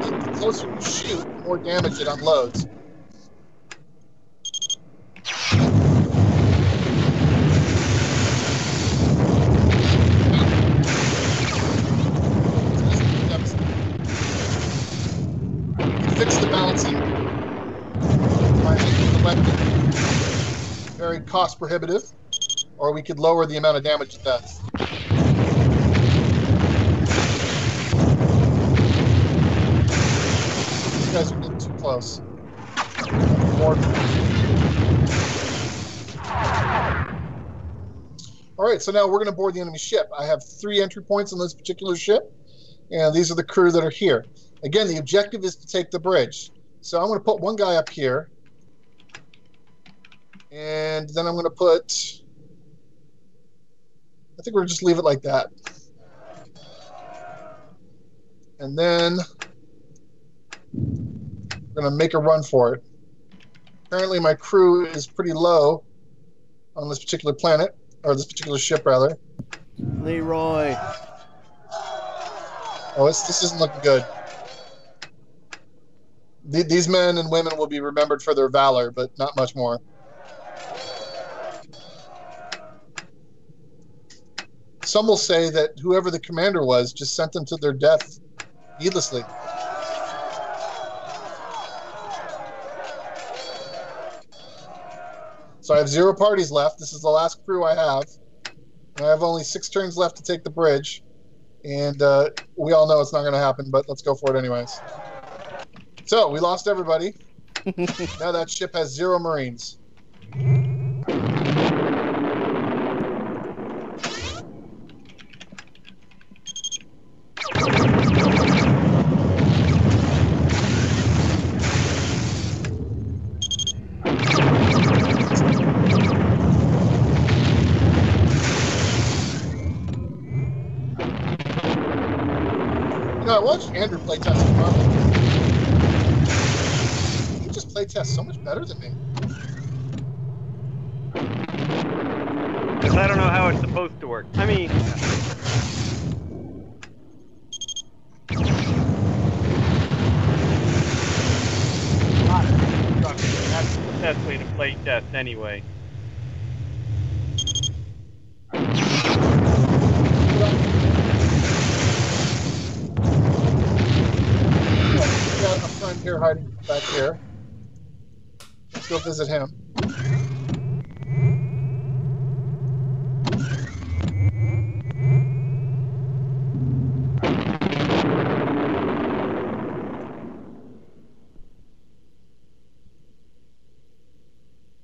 [SPEAKER 2] The closer you shoot, the more damage it unloads. Fix the balancing by making the weapon very cost prohibitive, or we could lower the amount of damage it does. You guys are getting too close. More. All right, so now we're going to board the enemy ship. I have 3 entry points on this particular ship, and these are the crew that are here. Again, the objective is to take the bridge. So I'm going to put one guy up here, and then I'm going to put, I think we'll just leave it like that. And then I'm going to make a run for it. Apparently my crew is pretty low on this particular planet, or this particular ship, rather.
[SPEAKER 1] Leroy.
[SPEAKER 2] Oh, this isn't looking good. These men and women will be remembered for their valor, but not much more. Some will say that whoever the commander was just sent them to their death needlessly. So I have 0 parties left. This is the last crew I have. And I have only 6 turns left to take the bridge. And we all know it's not going to happen, but let's go for it anyways. So, we lost everybody. Now that ship has 0 Marines. I watched Andrew play test the Armada. He just play test so much better than me.
[SPEAKER 4] Because I don't know how it's supposed to work. I mean... best way to play test anyway.
[SPEAKER 2] We got a friend here hiding back here. Let's go visit him.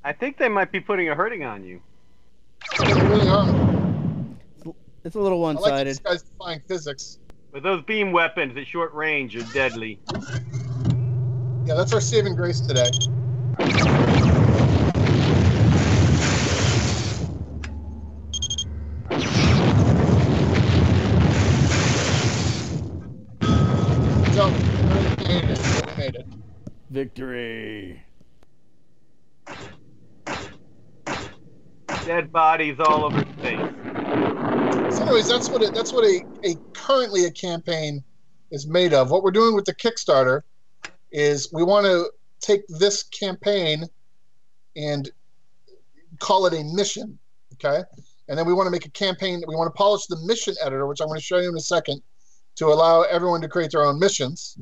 [SPEAKER 4] I think they might be putting a hurting on you.
[SPEAKER 2] They really are.
[SPEAKER 1] It's a little
[SPEAKER 2] I like
[SPEAKER 1] one-sided.
[SPEAKER 2] this guy's defying physics.
[SPEAKER 4] But those beam weapons at short range are deadly.
[SPEAKER 2] Yeah, that's our saving grace today. So, we made it. We made it.
[SPEAKER 1] Victory.
[SPEAKER 4] Dead bodies all over space.
[SPEAKER 2] So anyways, that's what a currently a campaign is made of. What we're doing with the Kickstarter is we want to take this campaign and call it a mission, okay? And then we want to make a campaign. We want to polish the mission editor, which I'm going to show you in a second, to allow everyone to create their own missions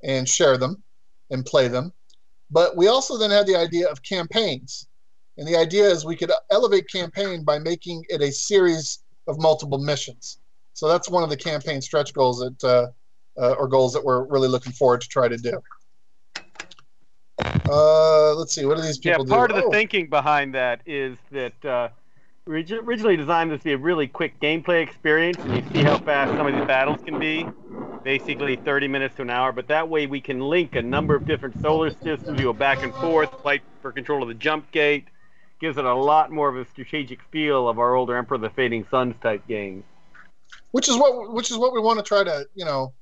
[SPEAKER 2] and share them and play them. But we also then had the idea of campaigns. And the idea is we could elevate campaign by making it a series of multiple missions. So that's one of the campaign stretch goals that, or goals that we're really looking forward to try to do. Let's see, what do these people do?
[SPEAKER 4] Yeah, part of the thinking behind that is that we originally designed this to be a really quick gameplay experience, and you see how fast some of these battles can be. Basically 30 minutes to an hour, but that way we can link a number of different solar systems. You go back and forth, fight for control of the jump gate. Gives it a lot more of a strategic feel of our older Emperor of the Fading Suns type games.
[SPEAKER 2] Which is what we want to try to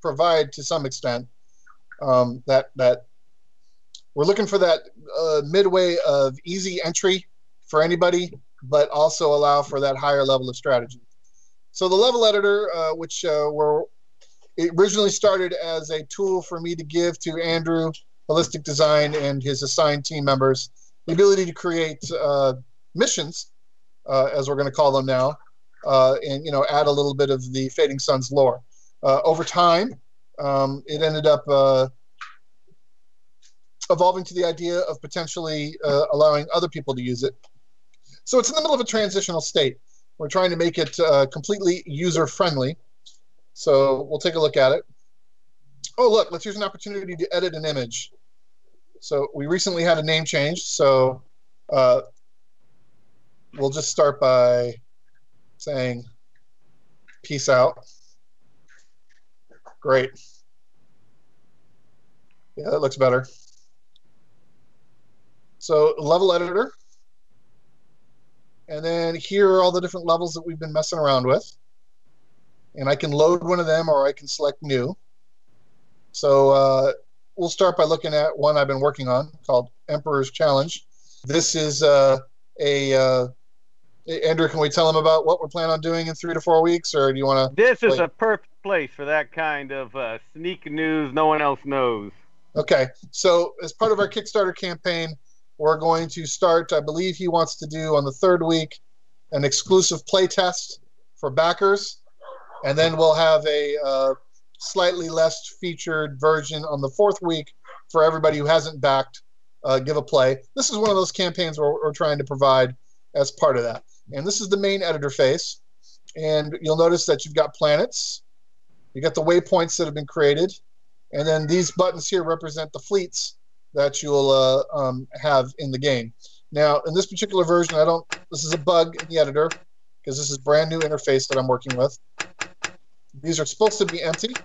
[SPEAKER 2] provide to some extent. That we're looking for that midway of easy entry for anybody, but also allow for that higher level of strategy. So the level editor, which it originally started as a tool for me to give to Andrew, Holistic Design, and his assigned team members, the ability to create missions, as we're going to call them now, and add a little bit of the Fading Suns lore. Over time, it ended up evolving to the idea of potentially allowing other people to use it. So it's in the middle of a transitional state. We're trying to make it completely user-friendly. So we'll take a look at it. Oh, look, let's use an opportunity to edit an image. So we recently had a name change, so we'll just start by saying peace out. Great. Yeah, that looks better. So level editor. And then here are all the different levels that we've been messing around with. And I can load one of them or I can select new. So we'll start by looking at one I've been working on called Emperor's Challenge. This is Andrew, can we tell them about what we're planning on doing in 3 to 4 weeks, or do you want to?
[SPEAKER 4] This is a perfect place for that kind of sneak news no one else knows.
[SPEAKER 2] Okay, so as part of our Kickstarter campaign, we're going to start, I believe he wants to do on the 3rd week, an exclusive play test for backers, and then we'll have a slightly less featured version on the 4th week for everybody who hasn't backed, give a play. This is one of those campaigns where we're trying to provide as part of that. And this is the main editor face. And you'll notice that you've got planets. You got the waypoints that have been created. And then these buttons here represent the fleets that you'll have in the game. Now, in this particular version, this is a bug in the editor because this is brand new interface that I'm working with. These are supposed to be empty.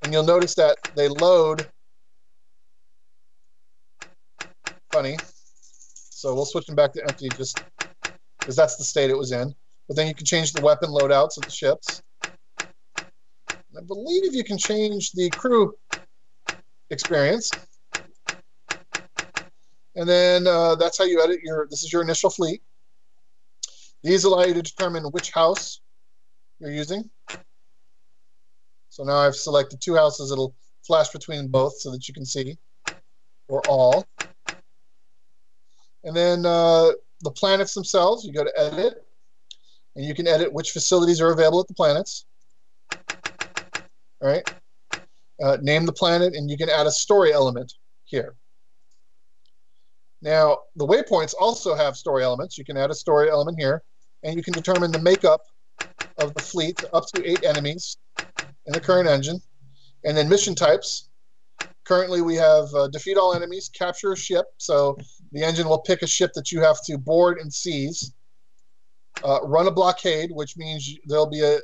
[SPEAKER 2] And you'll notice that they load funny. So we'll switch them back to empty just because that's the state it was in. But then you can change the weapon loadouts of the ships. I believe you can change the crew experience. And then that's how you edit this is your initial fleet. These allow you to determine which house you're using. So now I've selected 2 houses. It'll flash between both so that you can see, or all. And then the planets themselves, you go to edit, and you can edit which facilities are available at the planets. All right. Name the planet, and you can add a story element here. Now, the waypoints also have story elements. You can add a story element here, and you can determine the makeup of the fleet up to 8 enemies in the current engine. And then mission types. Currently, we have defeat all enemies, capture a ship. So the engine will pick a ship that you have to board and seize. Run a blockade, which means there'll be a,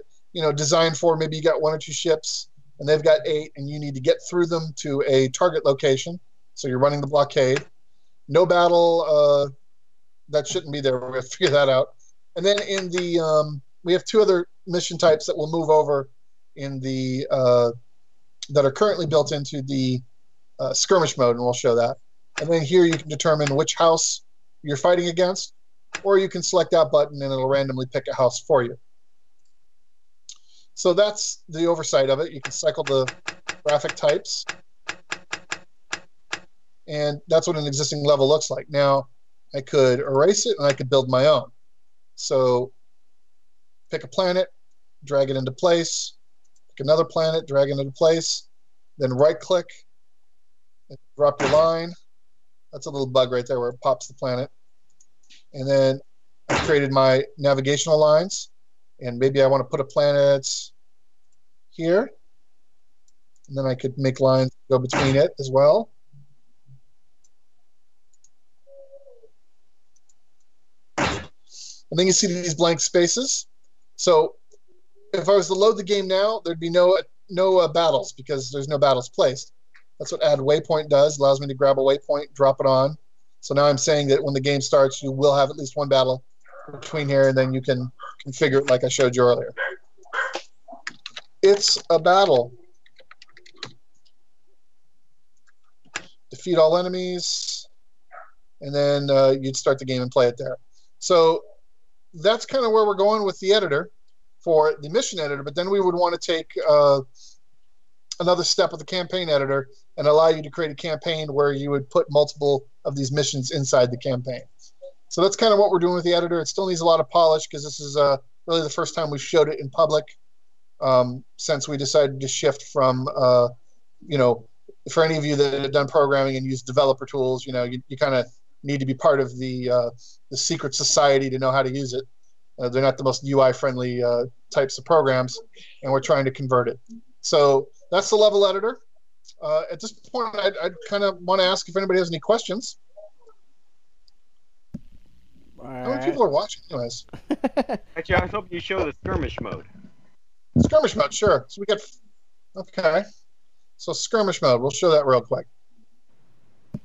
[SPEAKER 2] designed for, maybe you got 1 or 2 ships, and they've got 8, and you need to get through them to a target location. So you're running the blockade. No battle, that shouldn't be there. We're going to figure that out. And then in the, we have 2 other mission types that will move over in the, that are currently built into the skirmish mode, and we'll show that. And then here you can determine which house you're fighting against, or you can select that button and it'll randomly pick a house for you. So that's the oversight of it. You can cycle the graphic types. And that's what an existing level looks like. Now, I could erase it and I could build my own. So pick a planet, drag it into place, pick another planet, drag it into place, then right-click and drop your line. That's a little bug right there where it pops the planet. And then I've created my navigational lines. And maybe I want to put a planet here. And then I could make lines go between it as well. And then you see these blank spaces. So if I was to load the game now, there'd be no battles because there's no battles placed. That's what add waypoint does. Allows me to grab a waypoint, drop it on. So now I'm saying that when the game starts, you will have at least 1 battle between here, and then you can configure it like I showed you earlier. It's a battle. Defeat all enemies, and then you'd start the game and play it there. So that's kind of where we're going with the editor for the mission editor, but then we would want to take another step of the campaign editor and allow you to create a campaign where you would put multiple of these missions inside the campaign. So that's kind of what we're doing with the editor. It still needs a lot of polish because this is really the first time we showed it in public since we decided to shift from, for any of you that have done programming and use developer tools, you kind of need to be part of the secret society to know how to use it. They're not the most UI-friendly types of programs, and we're trying to convert it. So that's the level editor. At this point, I'd kind of want to ask if anybody has any questions. How many people are watching anyways?
[SPEAKER 4] Actually, I was hoping you show the skirmish mode.
[SPEAKER 2] Skirmish mode, sure. So we got, okay. So skirmish mode, we'll show that real quick.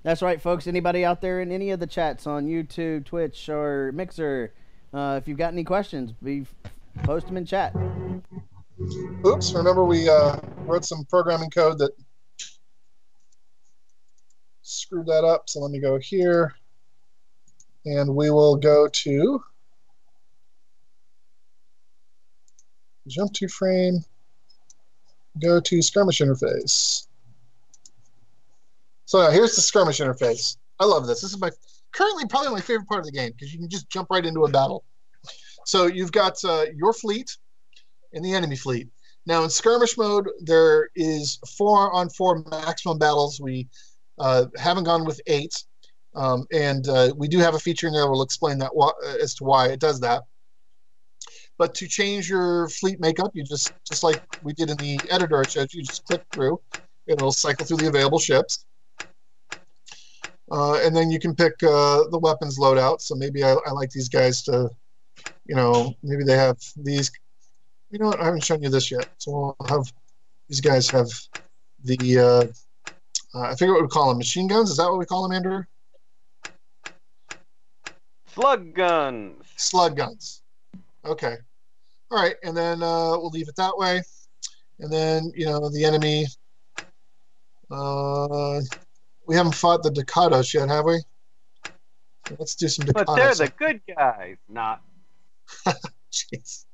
[SPEAKER 1] That's right, folks. Anybody out there in any of the chats on YouTube, Twitch, or Mixer, if you've got any questions, post them in chat.
[SPEAKER 2] Oops, remember we wrote some programming code that screwed that up. So let me go here, and we will go to jump to frame, go to skirmish interface. So now here's the skirmish interface. I love this. This is currently probably my favorite part of the game because you can just jump right into a battle. So you've got your fleet and the enemy fleet. Now in skirmish mode, there is 4-on-4 maximum battles. We haven't gone with 8, and we do have a feature in there. We'll explain that as to why it does that. But to change your fleet makeup, you just like we did in the editor I showed you, just click through. It'll cycle through the available ships. And then you can pick the weapons loadout. So maybe I like these guys to, maybe they have these. You know what? I haven't shown you this yet. So we'll have these guys have the, I forget what we call them, machine guns? Is that what we call them, Andrew?
[SPEAKER 4] Slug guns.
[SPEAKER 2] Slug guns. Okay. All right. And then we'll leave it that way. And then, the enemy. We haven't fought the Dakotas yet, have we? So let's do some Dakotas.
[SPEAKER 4] But they're the good guys, not.
[SPEAKER 2] Jeez.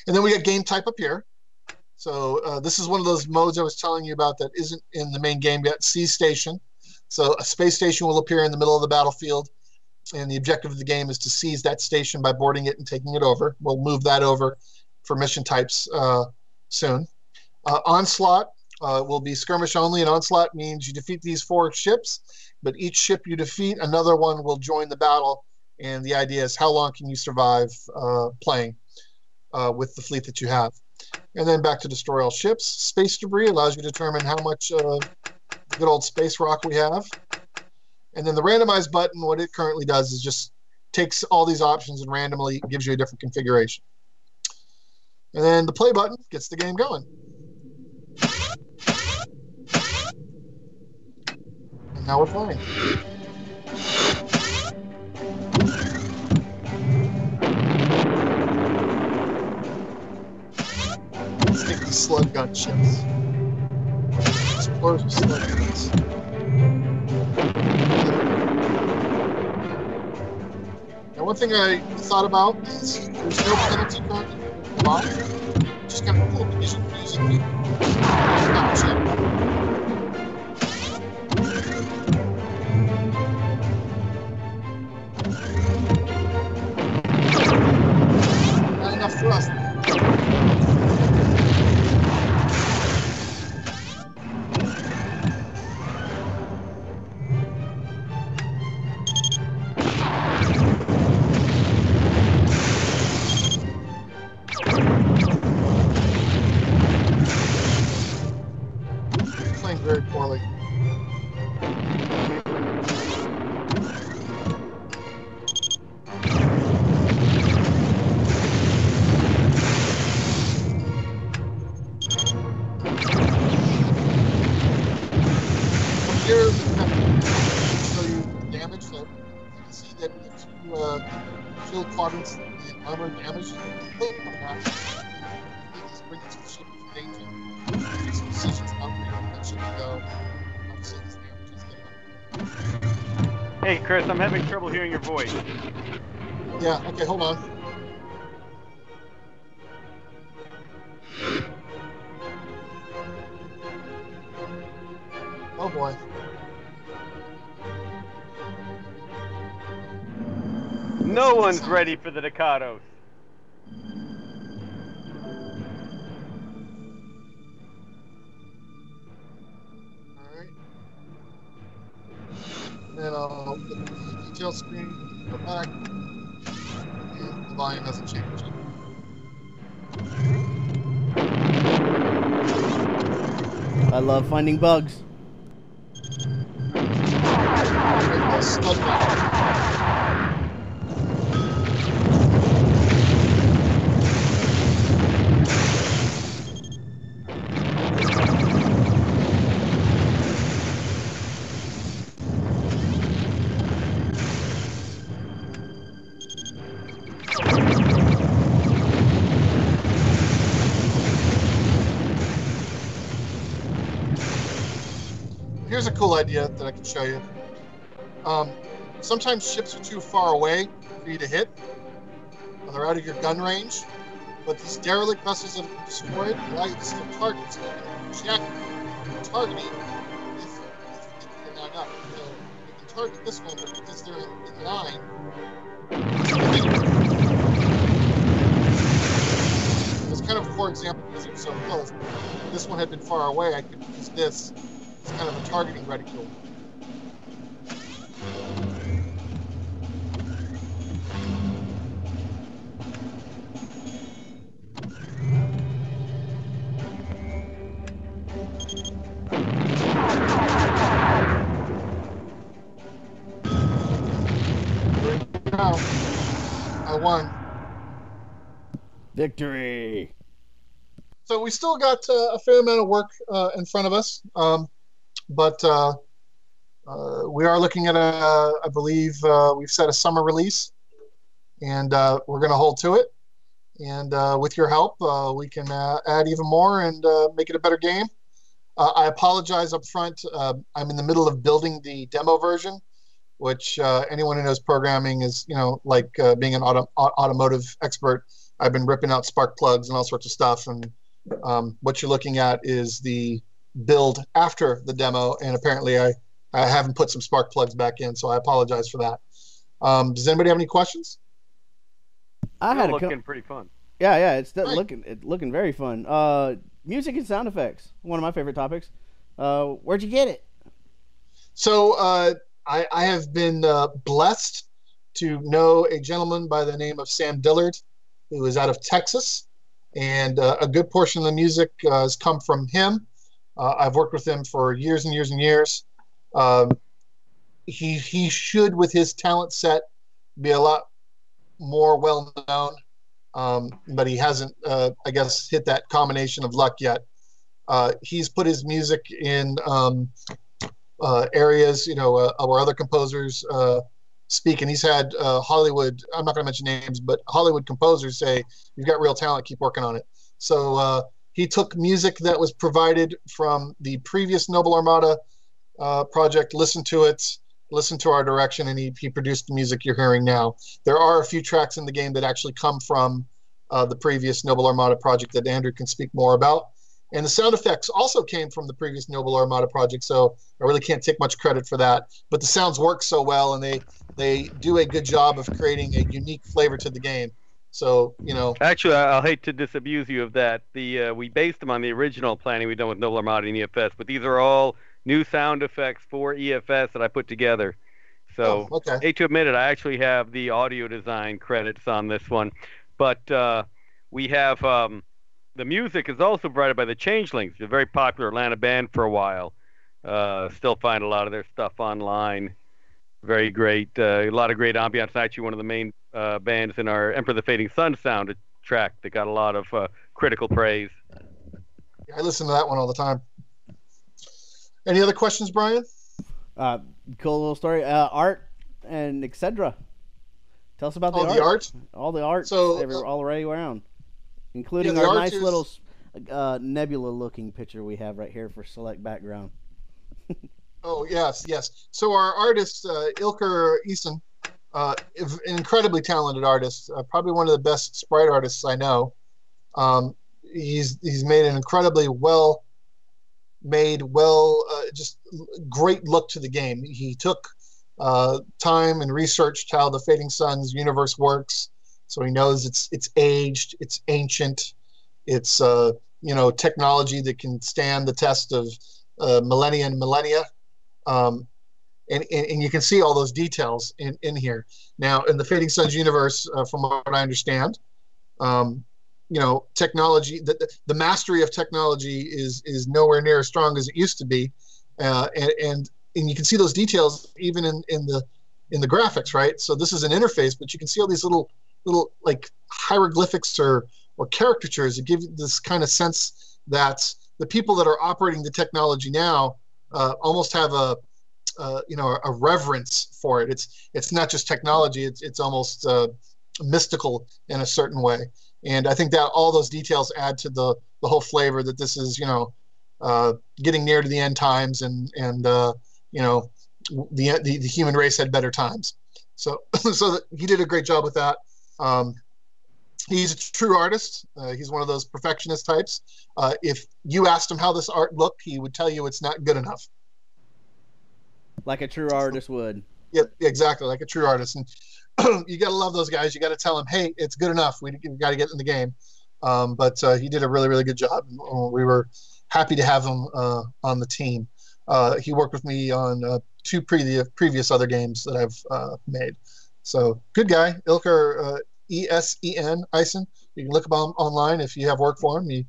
[SPEAKER 2] And then we got game type up here. So this is one of those modes I was telling you about that isn't in the main game yet, Sea Station. So a space station will appear in the middle of the battlefield. and the objective of the game is to seize that station by boarding it and taking it over. We'll move that over for mission types soon. Onslaught will be skirmish only, and Onslaught means you defeat these 4 ships, but each ship you defeat, another one will join the battle, and the idea is how long can you survive playing with the fleet that you have. And then back to destroy all ships. Space debris allows you to determine how much good old space rock we have. And then the randomize button, what it currently does is just takes all these options and randomly gives you a different configuration. And then the play button gets the game going. And now we're playing. Let's take these slug gun ships. Explosive slug guns. Now, one thing I thought about is there's no penalty currently. Just kind of cool because you can use it. Not enough thrust. Very poorly. Here, show you damage. So you can see that if you field quadrants in armor damage, these bring the ship into danger. These positions upgrade that ship go.
[SPEAKER 4] Hey, Chris, I'm having trouble hearing your voice.
[SPEAKER 2] Yeah, okay, hold on. Oh boy.
[SPEAKER 4] No one's ready for the Ducatos.
[SPEAKER 2] Then I'll put the detail screen, go back, and the volume hasn't changed.
[SPEAKER 1] I love finding bugs.
[SPEAKER 2] Here's a cool idea that I can show you. Sometimes ships are too far away for you to hit. They're out of your gun range. But these derelict vessels that have been destroyed allow you to still target. So you can check targeting if you're not up. So you can target this one, but because they're in line, it's kind of a poor example because it was so close. If this one had been far away, I could use this. It's kind of a targeting reticule. I won.
[SPEAKER 1] Victory.
[SPEAKER 2] So we still got a fair amount of work in front of us. But we are looking at I believe we've set a summer release, and we're going to hold to it. And with your help, we can add even more and make it a better game. I apologize up front. I'm in the middle of building the demo version, which anyone who knows programming is, like being an automotive expert. I've been ripping out spark plugs and all sorts of stuff. And what you're looking at is the build after the demo, and apparently I haven't put some spark plugs back in, so I apologize for that. Does anybody have any questions?
[SPEAKER 1] I had
[SPEAKER 4] looking pretty fun.
[SPEAKER 1] Yeah, it's
[SPEAKER 2] Right.
[SPEAKER 1] looking very fun. Music and sound effects, one of my favorite topics. Where'd you get it?
[SPEAKER 2] So I have been blessed to know a gentleman by the name of Sam Dillard, who is out of Texas, and a good portion of the music has come from him. I've worked with him for years and years and years. Um, he should, with his talent set, be a lot more well known, but he hasn't, I guess, hit that combination of luck yet. He's put his music in areas, where other composers speak, and he's had Hollywood. I'm not going to mention names, but Hollywood composers say, "You've got real talent. Keep working on it." So he took music that was provided from the previous Noble Armada project, listened to it, listened to our direction, and he produced the music you're hearing now. There are a few tracks in the game that actually come from the previous Noble Armada project that Andrew can speak more about. And the sound effects also came from the previous Noble Armada project, so I really can't take much credit for that. But the sounds work so well, and they do a good job of creating a unique flavor to the game. So,
[SPEAKER 4] Actually, I'll hate to disabuse you of that. We based them on the original planning we've done with Noble Armada and EFS, but these are all new sound effects for EFS that I put together. So,
[SPEAKER 2] okay.
[SPEAKER 4] hate to admit it, I actually have the audio design credits on this one. But we have the music is also provided by the Changelings, a very popular Atlanta band for a while. Still find a lot of their stuff online. Very great. A lot of great ambiance. Actually, one of the main bands in our Emperor the Fading Sun soundtrack that got a lot of critical praise.
[SPEAKER 2] I listen to that one all the time. Any other questions, Brian?
[SPEAKER 1] Cool little story. Art and etc. Tell us about the
[SPEAKER 2] art.
[SPEAKER 1] All the art.
[SPEAKER 2] So
[SPEAKER 1] all around, including
[SPEAKER 2] our
[SPEAKER 1] our
[SPEAKER 2] art
[SPEAKER 1] nice little nebula-looking picture we have right here for select background.
[SPEAKER 2] Oh, yes. So our artist, Ilker Eason, an incredibly talented artist, probably one of the best sprite artists I know. He's made an incredibly just great look to the game. He took time and researched how the Fading Sun's universe works, so he knows it's aged, it's ancient, it's technology that can stand the test of millennia and millennia. And you can see all those details in here. Now, in the Fading Suns universe, from what I understand, technology, the mastery of technology is nowhere near as strong as it used to be, and you can see those details even in the graphics, right? So this is an interface, but you can see all these little like hieroglyphics or caricatures that give you this kind of sense that the people that are operating the technology now almost have a reverence for it. It's not just technology; it's almost mystical in a certain way. And I think that all those details add to the whole flavor that this is, getting near to the end times, and the human race had better times. So he did a great job with that. He's a true artist. He's one of those perfectionist types. If you asked him how this art looked, he would tell you it's not good enough.
[SPEAKER 1] Like a true artist would.
[SPEAKER 2] Yeah, exactly, like a true artist. And you got to love those guys. You got to tell them, hey, it's good enough. We got to get in the game. But he did a really, really good job. We were happy to have him on the team. He worked with me on two previous other games that I've made. So good guy, Ilker Esen, Eisen. You can look him online if you have work for him.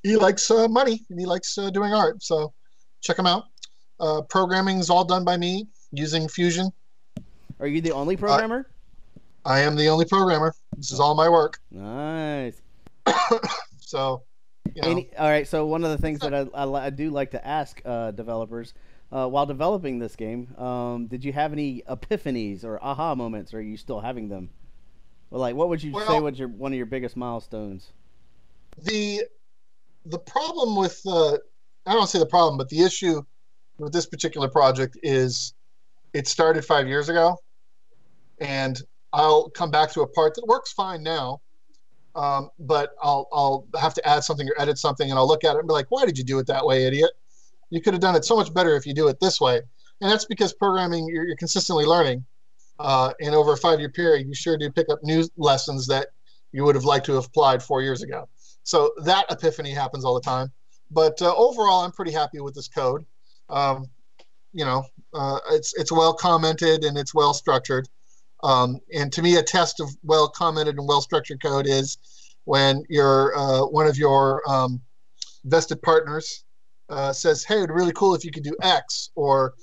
[SPEAKER 2] He likes money, and he likes doing art. So check him out. Programming is all done by me using Fusion.
[SPEAKER 1] Are you the only programmer?
[SPEAKER 2] I am the only programmer. This is all my work.
[SPEAKER 1] Nice.
[SPEAKER 2] So,
[SPEAKER 1] all right. So one of the things that I do like to ask developers while developing this game, did you have any epiphanies or aha moments? Or are you still having them? Well, like, what would you say was one of your biggest milestones?
[SPEAKER 2] The problem with I don't want to say the problem, but the issue with this particular project is it started 5 years ago, and I'll come back to a part that works fine now, but I'll have to add something or edit something, and I'll look at it and be like, why did you do it that way, idiot? You could have done it so much better if you do it this way. And that's because programming, you're consistently learning. and over a 5-year period, you sure do pick up new lessons that you would have liked to have applied 4 years ago. So that epiphany happens all the time. But overall, I'm pretty happy with this code. It's well commented and it's well structured. And to me, a test of well commented and well structured code is when one of your vested partners says, "Hey, it'd be really cool if you could do X," or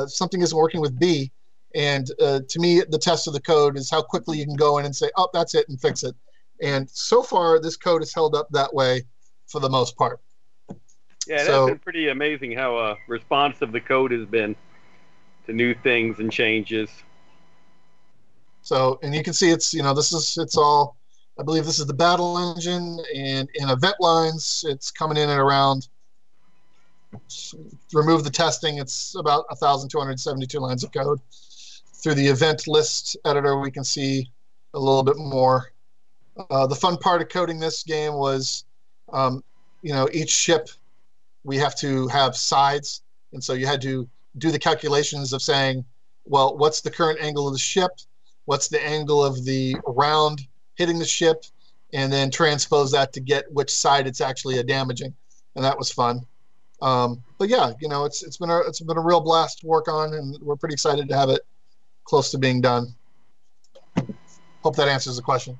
[SPEAKER 2] something isn't working with B. And to me, the test of the code is how quickly you can go in and say, "Oh, that's it," and fix it. And so far, this code is held up that way for the most part.
[SPEAKER 4] Yeah, that's been pretty amazing how responsive the code has been to new things and changes.
[SPEAKER 2] So, and you can see it's all, I believe this is the battle engine, and in event lines, it's coming in at around, remove the testing, it's about 1,272 lines of code. Through the event list editor, we can see a little bit more. The fun part of coding this game was, each ship, we have to have sides. And so you had to do the calculations of saying, well, what's the current angle of the ship? What's the angle of the round hitting the ship? And then transpose that to get which side it's actually damaging. And that was fun. But yeah, it's been a real blast to work on, and we're pretty excited to have it close to being done. Hope that answers the question.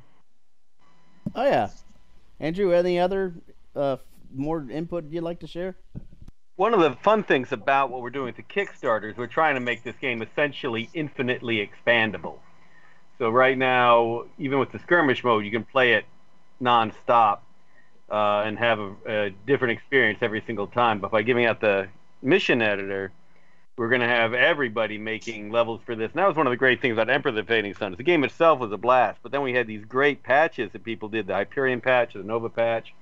[SPEAKER 1] Oh yeah, Andrew, any other more input you'd like to share?
[SPEAKER 4] One of the fun things about what we're doing with the Kickstarter is we're trying to make this game essentially infinitely expandable. So right now, even with the skirmish mode, you can play it non-stop and have a different experience every single time. But by giving out the mission editor, we're going to have everybody making levels for this. And that was one of the great things about Emperor of the Fading Suns. The game itself was a blast, but then we had these great patches that people did, the Hyperion patch, the Nova patch,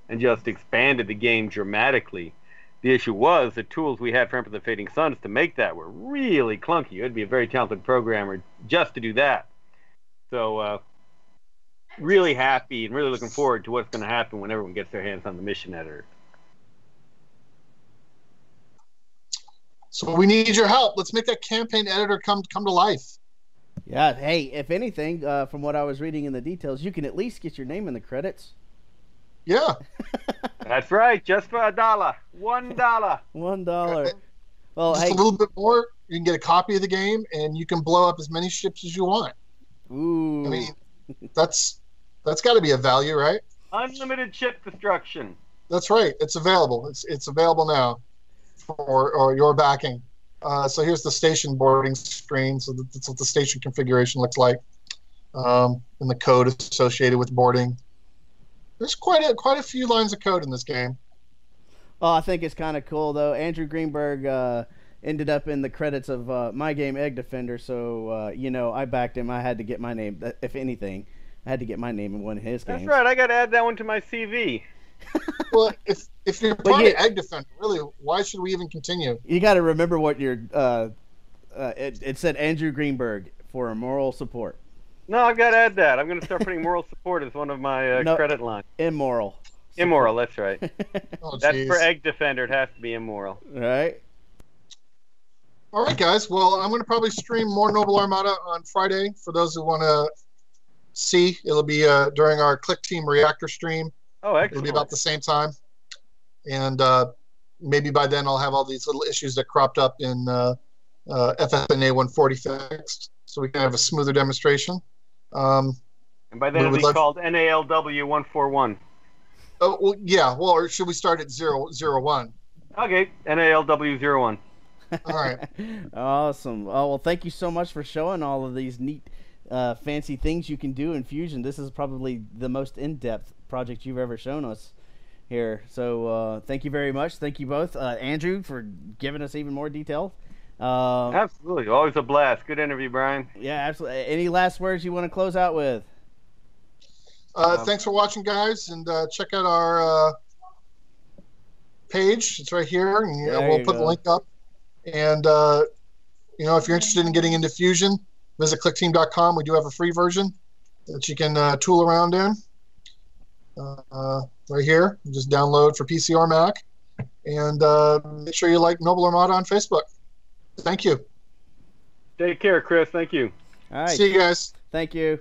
[SPEAKER 4] and just expanded the game dramatically. The issue was the tools we had for Emperor of the Fading Suns to make that were really clunky. You had to be a very talented programmer just to do that. So really happy and really looking forward to what's going to happen when everyone gets their hands on the mission editor.
[SPEAKER 2] So we need your help. Let's make that campaign editor come to life.
[SPEAKER 1] Yeah. Hey, if anything, from what I was reading in the details, you can at least get your name in the credits.
[SPEAKER 2] Yeah.
[SPEAKER 4] That's right. Just for $1. $1.
[SPEAKER 1] $1. Well,
[SPEAKER 2] just a little bit more, you can get a copy of the game, and you can blow up as many ships as you want.
[SPEAKER 1] Ooh.
[SPEAKER 2] I mean, that's got to be a value, right?
[SPEAKER 4] Unlimited ship destruction.
[SPEAKER 2] That's right. It's available. It's available now for your backing. So here's the station boarding screen. So that's what the station configuration looks like, and the code associated with boarding. There's quite a few lines of code in this game.
[SPEAKER 1] Oh, I think it's kind of cool though. Andrew Greenberg ended up in the credits of my game Egg Defender, so I backed him. I had to get my name. If anything, I had to get my name in one of his games.
[SPEAKER 4] That's right. I got to add that one to my CV.
[SPEAKER 2] Well, if you're part of Egg Defender, really, why should we even continue?
[SPEAKER 1] You got to remember what your it said Andrew Greenberg for moral support.
[SPEAKER 4] No, I've got to add that. I'm going to start putting moral support as one of my credit lines.
[SPEAKER 1] Immoral.
[SPEAKER 4] Immoral, that's right.
[SPEAKER 2] Oh,
[SPEAKER 4] that's for Egg Defender. It has to be immoral.
[SPEAKER 1] Right.
[SPEAKER 2] All right, guys. Well, I'm going to probably stream more Noble Armada on Friday. For those who want to see, it'll be during our Click Team Reactor stream.
[SPEAKER 4] Oh, excellent.
[SPEAKER 2] It'll be about the same time. And maybe by then I'll have all these little issues that cropped up in FFNA 140 fixed, so we can have a smoother demonstration.
[SPEAKER 4] And by then it'll be called NALW 141.
[SPEAKER 2] Oh, well, yeah. Well, or should we start at 001?
[SPEAKER 4] Okay, NALW 01.
[SPEAKER 2] All right.
[SPEAKER 1] Awesome. Oh, well, thank you so much for showing all of these neat, fancy things you can do in Fusion. This is probably the most in-depth project you've ever shown us here. So thank you very much. Thank you both. Andrew, for giving us even more detail.
[SPEAKER 4] Absolutely. Always a blast. Good interview, Brian.
[SPEAKER 1] Yeah, absolutely. Any last words you want to close out with?
[SPEAKER 2] Thanks for watching, guys, and check out our page. It's right here, and we'll put the link up. And if you're interested in getting into Fusion, visit clickteam.com. We do have a free version that you can tool around in. Right here, you just download for PC or Mac, and make sure you like Noble Armada on Facebook. Thank you.
[SPEAKER 4] Take care, Chris. Thank you.
[SPEAKER 1] All right.
[SPEAKER 2] See you guys.
[SPEAKER 1] Thank you.